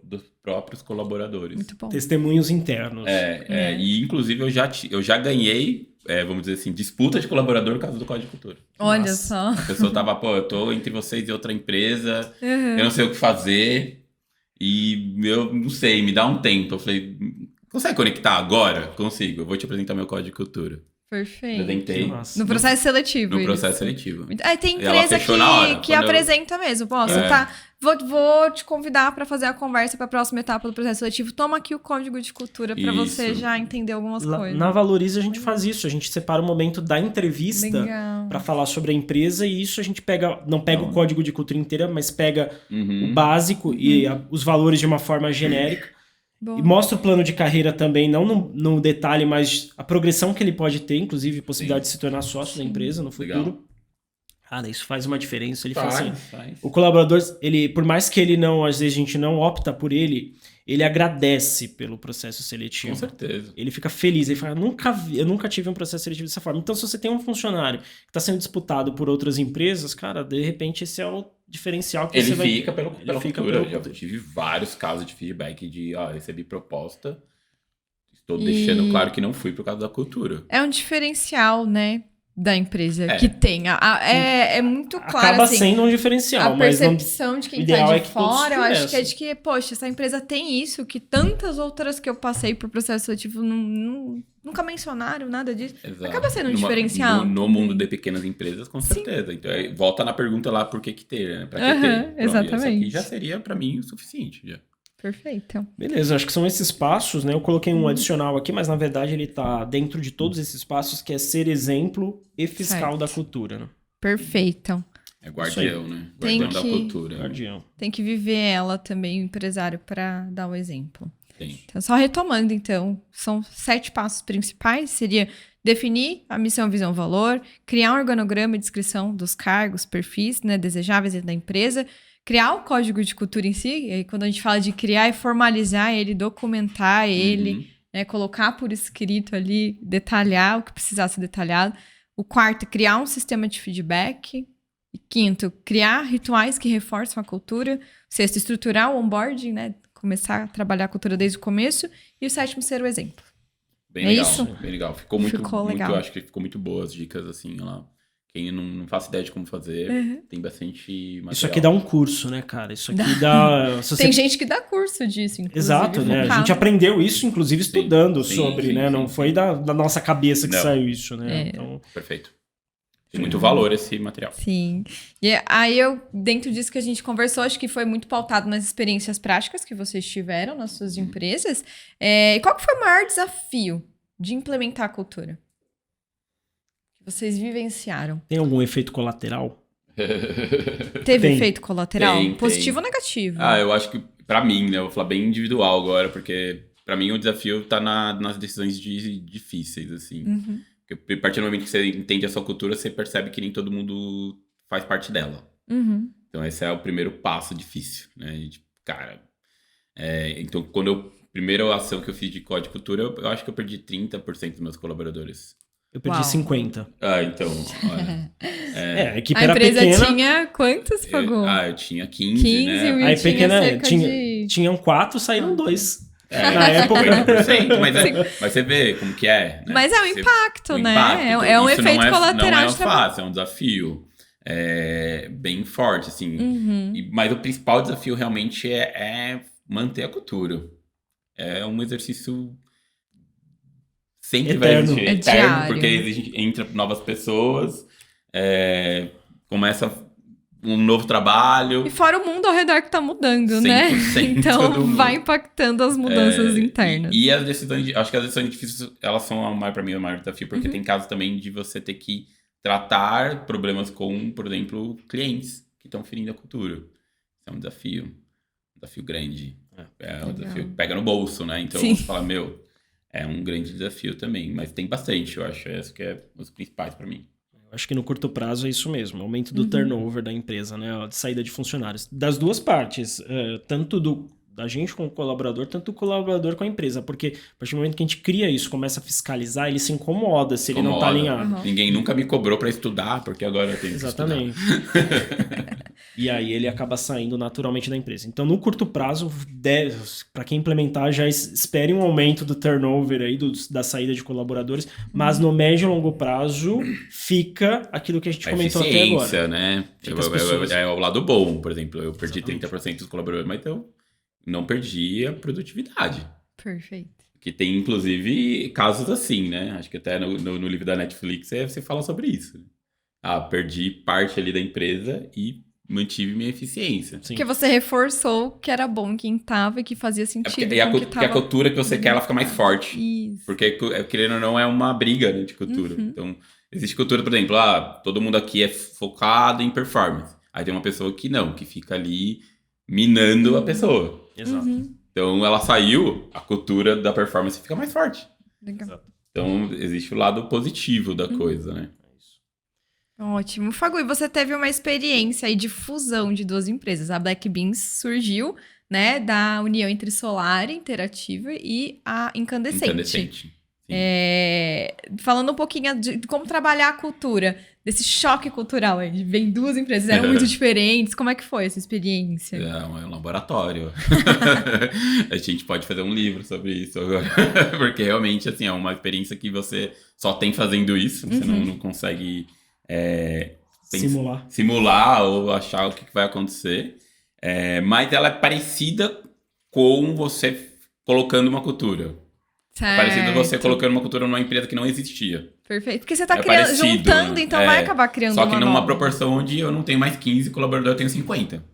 dos próprios colaboradores. Muito bom. Testemunhos internos. E inclusive eu já ganhei, vamos dizer assim, disputa de colaborador por causa do Código de Cultura. Olha Nossa. só. A pessoa tava, eu tô entre vocês e outra empresa, Uhum. eu não sei o que fazer, e eu não sei, me dá um tempo. Eu falei, consegue conectar agora? Consigo, eu vou te apresentar meu Código de Cultura. Perfeito. Apresentei No processo seletivo. no processo isso. seletivo. Tem E ela empresa fechou na hora, que quando eu- apresenta mesmo. Pô, você tá. Vou te convidar para fazer a conversa para a próxima etapa do processo seletivo. Toma aqui o código de cultura para você Isso. já entender algumas coisas. Na Valorize a gente faz isso, a gente separa o momento da entrevista Legal. para falar sobre a empresa e isso a gente não pega o código de cultura inteira, mas pega o básico e os valores de uma forma genérica. Bom. E mostra o plano de carreira também, não no detalhe, mas a progressão que ele pode ter, inclusive a possibilidade de se tornar sócio da empresa no futuro. Legal. Cara, isso faz uma diferença. Ele fala assim, Faz. o colaborador, ele, por mais que ele não, às vezes a gente não opta por ele agradece pelo processo seletivo. Com certeza. Ele fica feliz, ele fala, eu nunca tive um processo seletivo dessa forma. Então, se você tem um funcionário que está sendo disputado por outras empresas, cara, de repente esse é o diferencial que Ele você vai... fica pela fica cultura. pelo- Eu já tive vários casos de feedback de, recebi proposta, estou deixando claro que não fui por causa da cultura. É um diferencial, né? Da empresa É. que tem. É muito claro, Acaba assim, sendo um diferencial, a mas não... percepção de o quem ideal tá de é que todos fora, eu acho que é tivessem. de que, poxa, essa empresa tem isso, que tantas outras que eu passei por processo seletivo nunca mencionaram nada disso. Exato. Acaba sendo um diferencial. No mundo de pequenas empresas, com certeza. Então, volta na pergunta lá, por que ter, né? Pra que ter? Pronto, exatamente. Esse aqui já seria, pra mim, o suficiente. Já. Perfeito. Beleza, acho que são esses passos, né? Eu coloquei um adicional aqui, mas na verdade ele tá dentro de todos esses passos, que é ser exemplo e fiscal Certo. da cultura, né? Perfeito. É guardião, né? Tem Guardião da que- cultura. Guardião. Tem que viver ela também, o empresário, para dar o exemplo. Tem. Então, só retomando, então, são 7 passos principais. Seria definir a missão, visão, valor, criar um organograma e descrição dos cargos, perfis, né, desejáveis dentro da empresa, criar o código de cultura em si, e aí quando a gente fala de criar, é formalizar ele, documentar ele, né, colocar por escrito ali, detalhar o que precisar ser detalhado. O quarto, criar um sistema de feedback. E quinto, criar rituais que reforçam a cultura. Sexto, estruturar o onboarding, né? Começar a trabalhar a cultura desde o começo. E o sétimo, ser o exemplo. Bem É legal, isso? bem legal. Ficou muito, legal. eu acho que ficou muito boas dicas, assim, lá. Quem não faz ideia de como fazer, tem bastante material. Isso aqui dá um curso, né, cara? Isso aqui dá... se você- Tem gente que dá curso disso, inclusive. Exato, né? A focado. gente aprendeu isso, inclusive, Sim, estudando sim, sobre, sim, né? sim, Não sim. foi da nossa cabeça que Não. saiu isso, né? É. Então, Perfeito. Tem muito valor esse material. Sim. E aí, dentro disso que a gente conversou, acho que foi muito pautado nas experiências práticas que vocês tiveram nas suas empresas. E qual que foi o maior desafio de implementar a cultura? Que vocês vivenciaram? tem algum efeito colateral? Teve Tem. efeito colateral? Tem. Positivo ou negativo? Eu acho que, pra mim, né, eu vou falar bem individual agora, porque pra mim o desafio tá nas decisões difíceis, assim. Uhum. Porque a partir do momento que você entende a sua cultura, você percebe que nem todo mundo faz parte dela. Uhum. Então, esse é o primeiro passo difícil, né? E, tipo, cara, então, primeira ação que eu fiz de código de cultura, eu acho que eu perdi 30% dos meus colaboradores. Eu perdi Uau. 50. Então, olha. A equipe A era empresa pequena. tinha quantos, Pagou? Eu tinha 15, 15 né? mil. Aí tinha pequena cerca de- tinham 4, saíram 2. Na época. 50%, mas você vê como que é. Né? Mas é um Você- impacto, o né? impacto. É um Isso efeito colateral Não é de trabalho. fácil, é um desafio bem forte, assim. Uhum. Mas o principal desafio realmente é manter a cultura. É um exercício sempre vai Eterno. existir, É eterno, diário. porque entra novas pessoas, começa um novo trabalho. E fora o mundo ao redor que tá mudando, né? 100% Então todo mundo. vai impactando as mudanças internas. E as decisões, acho que as decisões difíceis, elas são, pra mim, o maior desafio, porque tem casos também de você ter que tratar problemas com, por exemplo, clientes que estão ferindo a cultura. Isso é um desafio grande. É um Legal. desafio que pega no bolso, né? Então, Sim. você fala, é um grande desafio também, mas tem bastante, eu acho. Esse que é os principais pra mim. Acho que no curto prazo é isso mesmo, aumento do turnover da empresa, né? De saída de funcionários. Das duas partes, tanto da gente com o colaborador, tanto o colaborador com a empresa. Porque a partir do momento que a gente cria isso, começa a fiscalizar, ele se incomoda se ele não tá alinhado. Ninguém nunca me cobrou para estudar, porque agora eu tenho que Exatamente. E aí ele acaba saindo naturalmente da empresa. Então, no curto prazo, para quem implementar, já espere um aumento do turnover aí, da saída de colaboradores, mas no médio e longo prazo fica aquilo que a gente comentou até agora. Né? É o lado bom, por exemplo. Eu perdi 30% dos colaboradores, mas então não perdi a produtividade. Perfeito. Que tem, inclusive, casos assim, né? Acho que até no livro da Netflix você fala sobre isso. Perdi parte ali da empresa e mantive minha eficiência. Sim. Porque você reforçou que era bom quem tava e que fazia sentido. Porque a cultura que você quer, ela fica mais forte. Isso. Porque, querendo ou não, é uma briga, né, de cultura. Então, existe cultura, por exemplo, todo mundo aqui é focado em performance. Aí tem uma pessoa que não, que fica ali minando a pessoa. Exato. Então, ela saiu, a cultura da performance fica mais forte. Legal. Então, existe o lado positivo da coisa, né? Ótimo. Fagu, e você teve uma experiência aí de fusão de duas empresas. A Black Beans surgiu, né, da união entre Solar Interativa e a Incandescente. Falando um pouquinho de como trabalhar a cultura, desse choque cultural aí. Vem duas empresas, eram muito diferentes. Como é que foi essa experiência? É um laboratório. A gente pode fazer um livro sobre isso agora. Porque realmente, assim, é uma experiência que você só tem fazendo isso. Você não consegue... simular ou achar o que vai acontecer, mas ela é parecida com você colocando uma cultura. Certo. É parecida com você colocando uma cultura numa empresa que não existia. Perfeito, porque você tá juntando, então vai acabar criando uma só que numa proporção onde eu não tenho mais 15 colaboradores, eu tenho 50.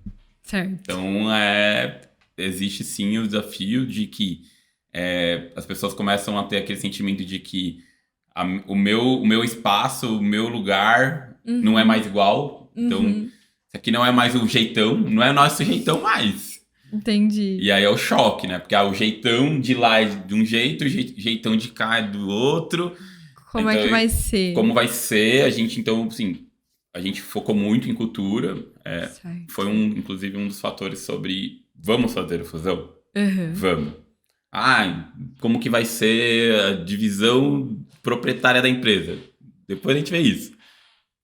Certo. Então, existe sim o desafio de que as pessoas começam a ter aquele sentimento de que o meu espaço, o meu lugar não é mais igual. Então, isso aqui não é mais o jeitão, não é o nosso jeitão mais. Entendi. E aí é o choque, né? Porque o jeitão de lá é de um jeito, o jeitão de cá é do outro. Como é que vai ser? Como vai ser? A gente, então, assim, a gente focou muito em cultura. Foi, inclusive, um dos fatores sobre vamos fazer a fusão? Vamos. Como que vai ser a divisão proprietária da empresa? Depois a gente vê isso.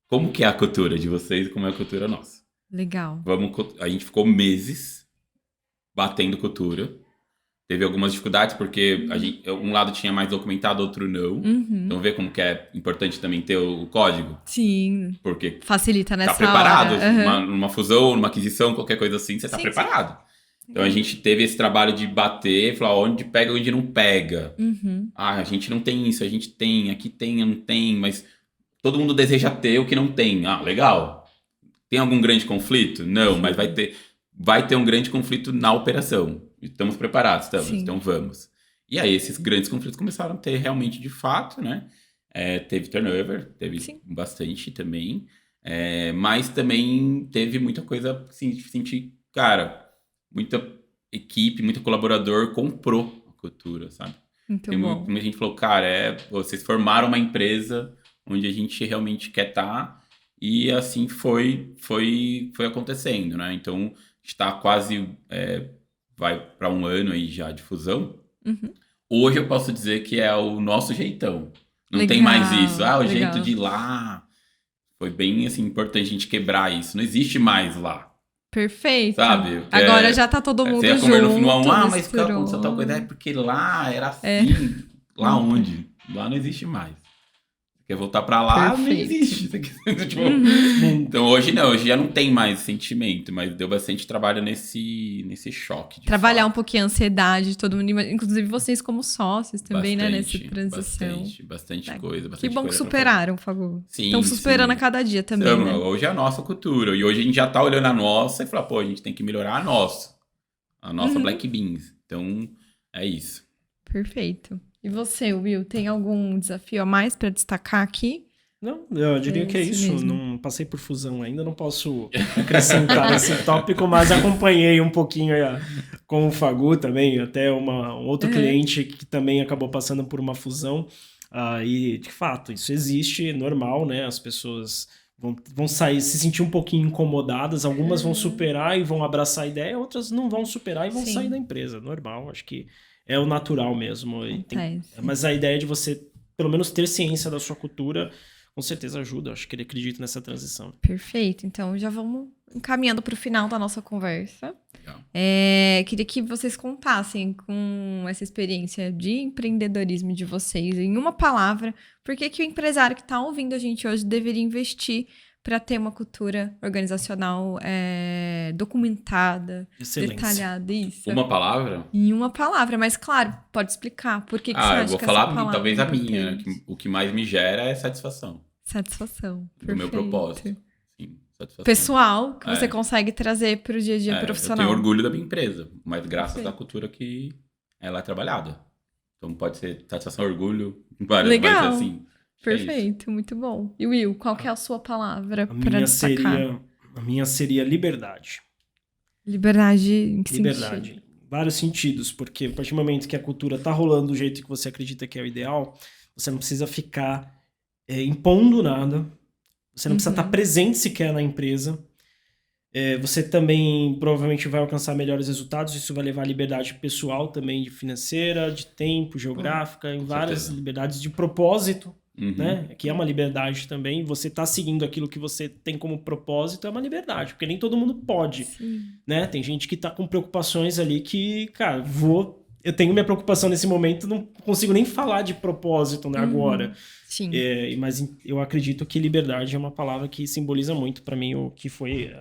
Como que é a cultura de vocês e como é a cultura nossa? Legal. A gente ficou meses batendo cultura. Teve algumas dificuldades, porque um lado tinha mais documentado, outro não. Então vê como que é importante também ter o código. Sim. Porque facilita nessa tá preparado. hora. Numa fusão, numa aquisição, qualquer coisa assim, você tá preparado. Então a gente teve esse trabalho de bater, falar onde pega, onde não pega. A gente não tem isso, a gente tem, aqui tem, não tem, mas todo mundo deseja ter o que não tem. Legal. Tem algum grande conflito? Não, mas vai ter um grande conflito na operação. Estamos preparados, estamos. Sim. Então vamos. E aí esses grandes conflitos começaram a ter realmente de fato, né? Teve turnover, teve bastante também. Mas também teve muita coisa, assim, de sentir, cara, muita equipe, muito colaborador comprou a cultura, sabe? Muito bom. Muita gente falou, cara, vocês formaram uma empresa onde a gente realmente quer estar. E assim foi acontecendo, né? Então, está quase, vai para 1 ano aí já de fusão. Hoje eu posso dizer que é o nosso jeitão. Não tem mais isso. O jeito de ir lá. Foi bem, assim, importante a gente quebrar isso. Não existe mais lá. Perfeito. Sabe? Agora já tá todo mundo junto. Você ia comer no final, mas aconteceu tal coisa. Porque lá era assim. Lá onde? Lá não existe mais. Quer voltar pra lá, não existe. Então hoje já não tem mais sentimento, mas deu bastante trabalho nesse choque. Trabalhar um pouquinho a ansiedade de todo mundo, inclusive vocês como sócios também, né, nessa transição. Bastante coisa. Que bom que superaram, Fagu. Sim. Estão superando a cada dia também, né? Hoje é a nossa cultura. E hoje a gente já tá olhando a nossa e fala, a gente tem que melhorar a nossa Black Beans. Então, é isso. Perfeito. E você, Will, tem algum desafio a mais para destacar aqui? Não, eu diria que é isso. Mesmo. Não passei por fusão ainda, não posso acrescentar esse tópico, mas acompanhei um pouquinho com o Fagu também, até um outro cliente que também acabou passando por uma fusão. E, de fato, isso existe, normal, né? As pessoas vão sair, se sentir um pouquinho incomodadas, algumas vão superar e vão abraçar a ideia, outras não vão superar e vão sair da empresa, normal, acho que é o natural mesmo. Mas a ideia de você, pelo menos, ter ciência da sua cultura, com certeza ajuda, acho que ele acredita nessa transição. Perfeito, então já vamos encaminhando para o final da nossa conversa. Queria que vocês contassem com essa experiência de empreendedorismo de vocês, em uma palavra, por que o empresário que está ouvindo a gente hoje deveria investir para ter uma cultura organizacional documentada, detalhada. Isso. Uma palavra? Em uma palavra, mas claro, pode explicar por que você acha eu vou que falar essa palavra talvez é a minha, importante. o que mais me gera é satisfação. Satisfação, do meu propósito. Sim, satisfação. Pessoal, que você consegue trazer para o dia a dia profissional. Eu tenho orgulho da minha empresa, mas graças à cultura que ela é trabalhada. Então pode ser satisfação, orgulho, várias, legal. Mas assim... Perfeito, muito bom. E Will, qual que é a sua palavra para destacar? A minha seria liberdade. Liberdade em que liberdade. sentido? Vários sentidos, porque a partir do momento que a cultura tá rolando do jeito que você acredita que é o ideal, você não precisa ficar impondo nada, você não precisa estar presente sequer na empresa, você também provavelmente vai alcançar melhores resultados, isso vai levar a liberdade pessoal também, de financeira, de tempo, geográfica, em várias liberdades de propósito, né? Que é uma liberdade também. Você tá seguindo aquilo que você tem como propósito, é uma liberdade, porque nem todo mundo pode, né? Tem gente que tá com preocupações ali que, cara, eu tenho minha preocupação nesse momento, não consigo nem falar de propósito, né, agora. Sim. Mas eu acredito que liberdade é uma palavra que simboliza muito para mim o que foi,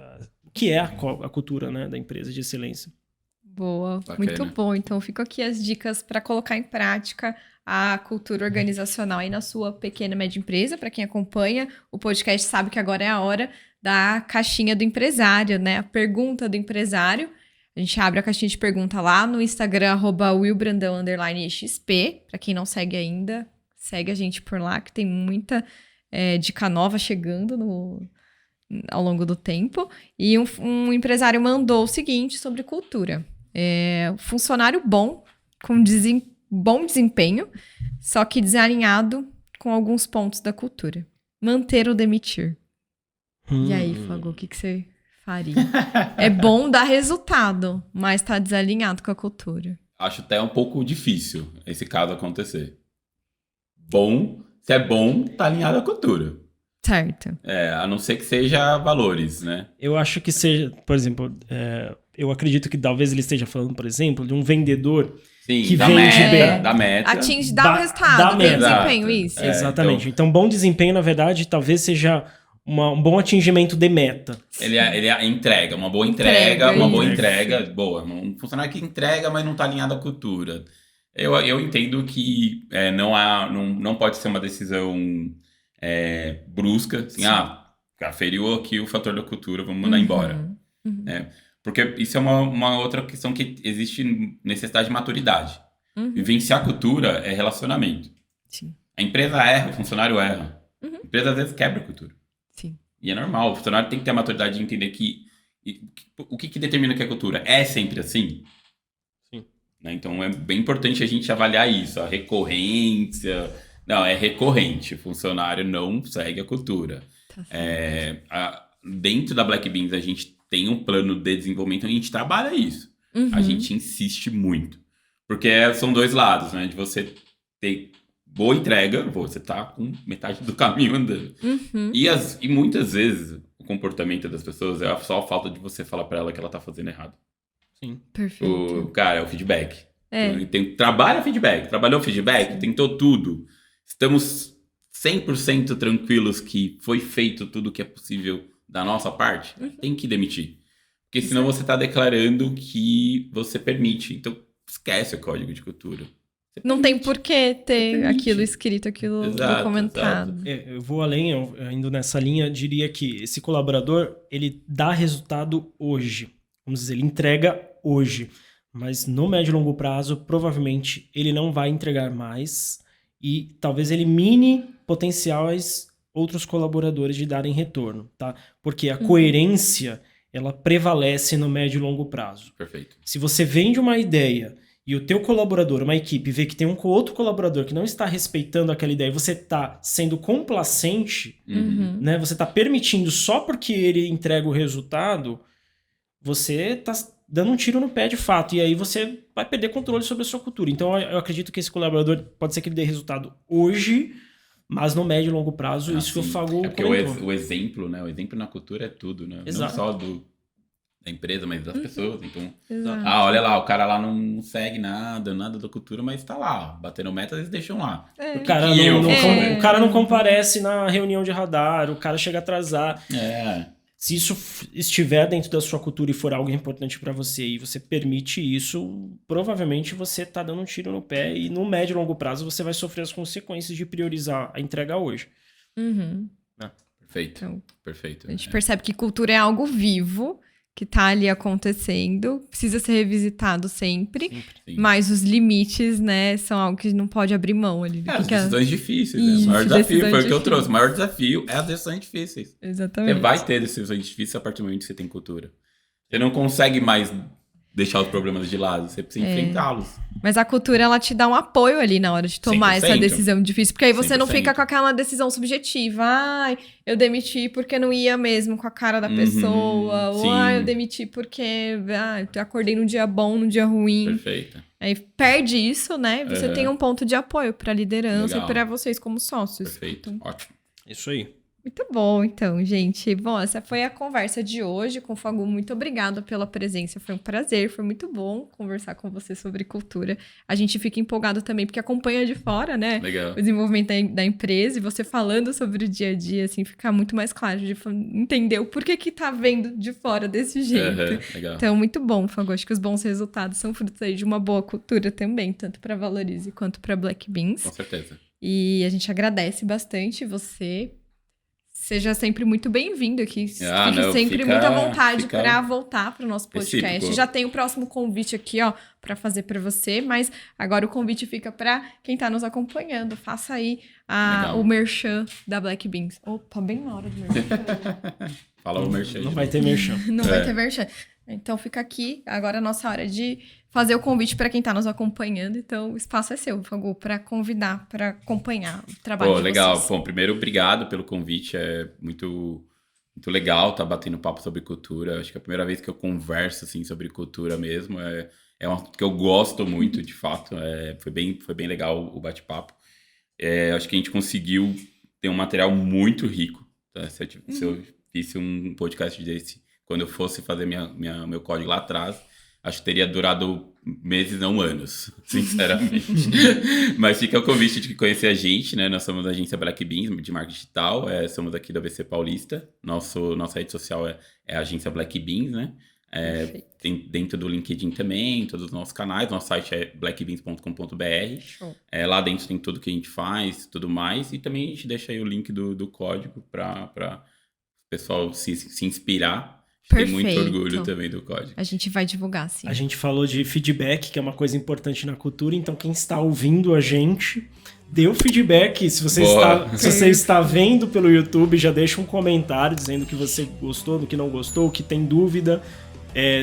o que é a cultura, né, da empresa de excelência. Boa, muito bom. Então, ficam aqui as dicas para colocar em prática a cultura organizacional aí na sua pequena e média empresa. Para quem acompanha o podcast sabe que agora é a hora da caixinha do empresário, né? A pergunta do empresário. A gente abre a caixinha de pergunta lá no Instagram, @willbrandão_xp. Para quem não segue ainda, segue a gente por lá, que tem muita dica nova chegando ao longo do tempo. E um empresário mandou o seguinte sobre cultura. Funcionário bom, com bom desempenho, só que desalinhado com alguns pontos da cultura. Manter ou demitir. E aí, Fago, o que você faria? É bom dar resultado, mas tá desalinhado com a cultura. Acho até um pouco difícil esse caso acontecer. Se é bom, tá alinhado à cultura. Certo. A não ser que seja valores, né? Eu acho que seja, por exemplo, eu acredito que talvez ele esteja falando, por exemplo, de um vendedor que vende da meta. Dá um resultado, tem desempenho, isso. Exatamente. Então, bom desempenho, na verdade, talvez seja um bom atingimento de meta. Ele entrega, uma boa entrega. Boa. Um funcionário que entrega, mas não está alinhado à cultura. Eu entendo que não pode ser uma decisão brusca, assim, feriu aqui o fator da cultura, vamos mandar embora. Porque isso é uma outra questão que existe necessidade de maturidade. Vivenciar a cultura é relacionamento. Sim. A empresa erra, o funcionário erra. A empresa às vezes quebra a cultura. Sim. E é normal, o funcionário tem que ter a maturidade de entender o que determina que é cultura. É sempre assim? Sim. Né? Então é bem importante a gente avaliar isso, a recorrência. Não, é recorrente, o funcionário não segue a cultura. Tá dentro da Black Beans a gente tem um plano de desenvolvimento, a gente trabalha isso. A gente insiste muito. Porque são dois lados, né? De você ter boa entrega, você tá com metade do caminho andando. E muitas vezes o comportamento das pessoas é só a falta de você falar pra ela que ela tá fazendo errado. Sim. Perfeito. É o feedback. Trabalha feedback. Trabalhou feedback, tentou tudo. Estamos 100% tranquilos que foi feito tudo que é possível da nossa parte. Tem que demitir. Porque senão você tá declarando que você permite. Então, esquece o código de cultura. Não tem por que ter aquilo escrito, aquilo documentado. Eu vou além, indo nessa linha, diria que esse colaborador, ele dá resultado hoje. Vamos dizer, ele entrega hoje. Mas no médio e longo prazo, provavelmente, ele não vai entregar mais e talvez elimine potenciais outros colaboradores de darem retorno, tá? Porque a coerência, ela prevalece no médio e longo prazo. Perfeito. Se você vende uma ideia e o teu colaborador, uma equipe, vê que tem um outro colaborador que não está respeitando aquela ideia, e você está sendo complacente, né? Você está permitindo só porque ele entrega o resultado, você está dando um tiro no pé de fato. E aí você vai perder controle sobre a sua cultura. Então eu acredito que esse colaborador pode ser que ele dê resultado hoje, mas no médio e longo prazo, isso que eu falo. É porque o exemplo, né? O exemplo na cultura é tudo, né? Exato. Não só da empresa, mas das pessoas. Então, Exato. olha lá, o cara lá não segue nada da cultura, mas tá lá, batendo metas, eles deixam lá. O cara não comparece na reunião de radar, o cara chega a atrasar. Se isso estiver dentro da sua cultura e for algo importante para você e você permite isso, provavelmente você tá dando um tiro no pé e no médio e longo prazo você vai sofrer as consequências de priorizar a entrega hoje. Perfeito. Então, Perfeito. A gente percebe que cultura é algo vivo, que tá ali acontecendo, precisa ser revisitado sempre. Sim. Mas os limites, né, são algo que não pode abrir mão ali. As decisões difíceis, né? Isso, O maior desafio foi o que eu difíceis. trouxe. O maior desafio é as decisões difíceis. Exatamente. Você vai ter decisões difíceis a partir do momento que você tem cultura. Você não consegue mais deixar os problemas de lado, você precisa enfrentá-los. Mas a cultura, ela te dá um apoio ali na hora de tomar 100%. essa decisão difícil. Porque aí você não 100%. fica com aquela decisão subjetiva. Ai, eu demiti porque não ia mesmo com a cara da pessoa. Ou, sim. eu demiti porque eu acordei num dia bom, num dia ruim. Perfeito. Aí perde isso, né? Você tem um ponto de apoio pra liderança Legal. e pra vocês como sócios. Perfeito. Então, Ótimo. Isso aí. muito bom, então, gente. Bom, essa foi a conversa de hoje com o Fagu. Muito obrigada pela presença. Foi um prazer, foi muito bom conversar com você sobre cultura. A gente fica empolgado também, porque acompanha de fora, né? Legal. O desenvolvimento da empresa e você falando sobre o dia a dia, assim, fica muito mais claro de entender o porquê que tá vendo de fora desse jeito. Legal. Então, muito bom, Fagu. Acho que os bons resultados são frutos aí de uma boa cultura também, tanto para Valorize quanto para Black Beans. Com certeza. E a gente agradece bastante você. Seja sempre muito bem-vindo aqui. Fique muito à vontade para voltar para o nosso podcast. Recíproco. Já tem o próximo convite aqui, ó, para fazer para você, mas agora o convite fica para quem está nos acompanhando. Faça aí o merchan da Black Beans. Opa, bem na hora do merchan. Fala o merchan. Não vai ter merchan. Não vai ter merchan. Então fica aqui, agora a nossa hora de fazer o convite para quem está nos acompanhando. Então o espaço é seu, Fagu, para convidar, para acompanhar o trabalho de legal. vocês. Bom, primeiro, obrigado pelo convite. É muito, muito legal estar batendo papo sobre cultura. Acho que é a primeira vez que eu converso assim, sobre cultura mesmo. É uma que eu gosto muito, de fato. Foi bem legal o bate-papo. Acho que a gente conseguiu ter um material muito rico. Tá? Se eu fizesse um podcast desse, quando eu fosse fazer meu código lá atrás, acho que teria durado meses, não anos, sinceramente. Mas fica o convite de conhecer a gente, né? Nós somos a agência Black Beans, de marketing digital. Somos aqui da ABC Paulista. Nossa rede social é a agência Black Beans, né? Tem dentro do LinkedIn também, todos os nossos canais. Nosso site é blackbeans.com.br. Lá dentro tem tudo que a gente faz, tudo mais. E também a gente deixa aí o link do código para o pessoal se inspirar. Tem muito orgulho também do código. A gente vai divulgar, sim. A gente falou de feedback, que é uma coisa importante na cultura, então quem está ouvindo a gente, dê o feedback. Se você está vendo pelo YouTube, já deixa um comentário dizendo o que você gostou, do que não gostou, o que tem dúvida.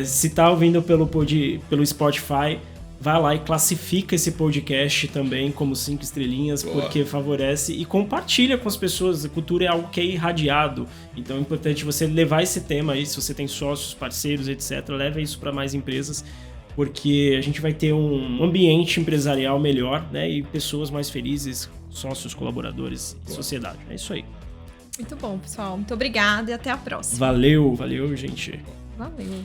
Se está ouvindo pelo Spotify, vai lá e classifica esse podcast também como 5 estrelinhas, porque favorece, e compartilha com as pessoas. A cultura é algo que é irradiado, então é importante você levar esse tema aí, se você tem sócios, parceiros, etc., leva isso para mais empresas, porque a gente vai ter um ambiente empresarial melhor, né, e pessoas mais felizes, sócios, colaboradores e sociedade. É isso aí. Muito bom, pessoal. Muito obrigada e até a próxima. Valeu, gente. Valeu.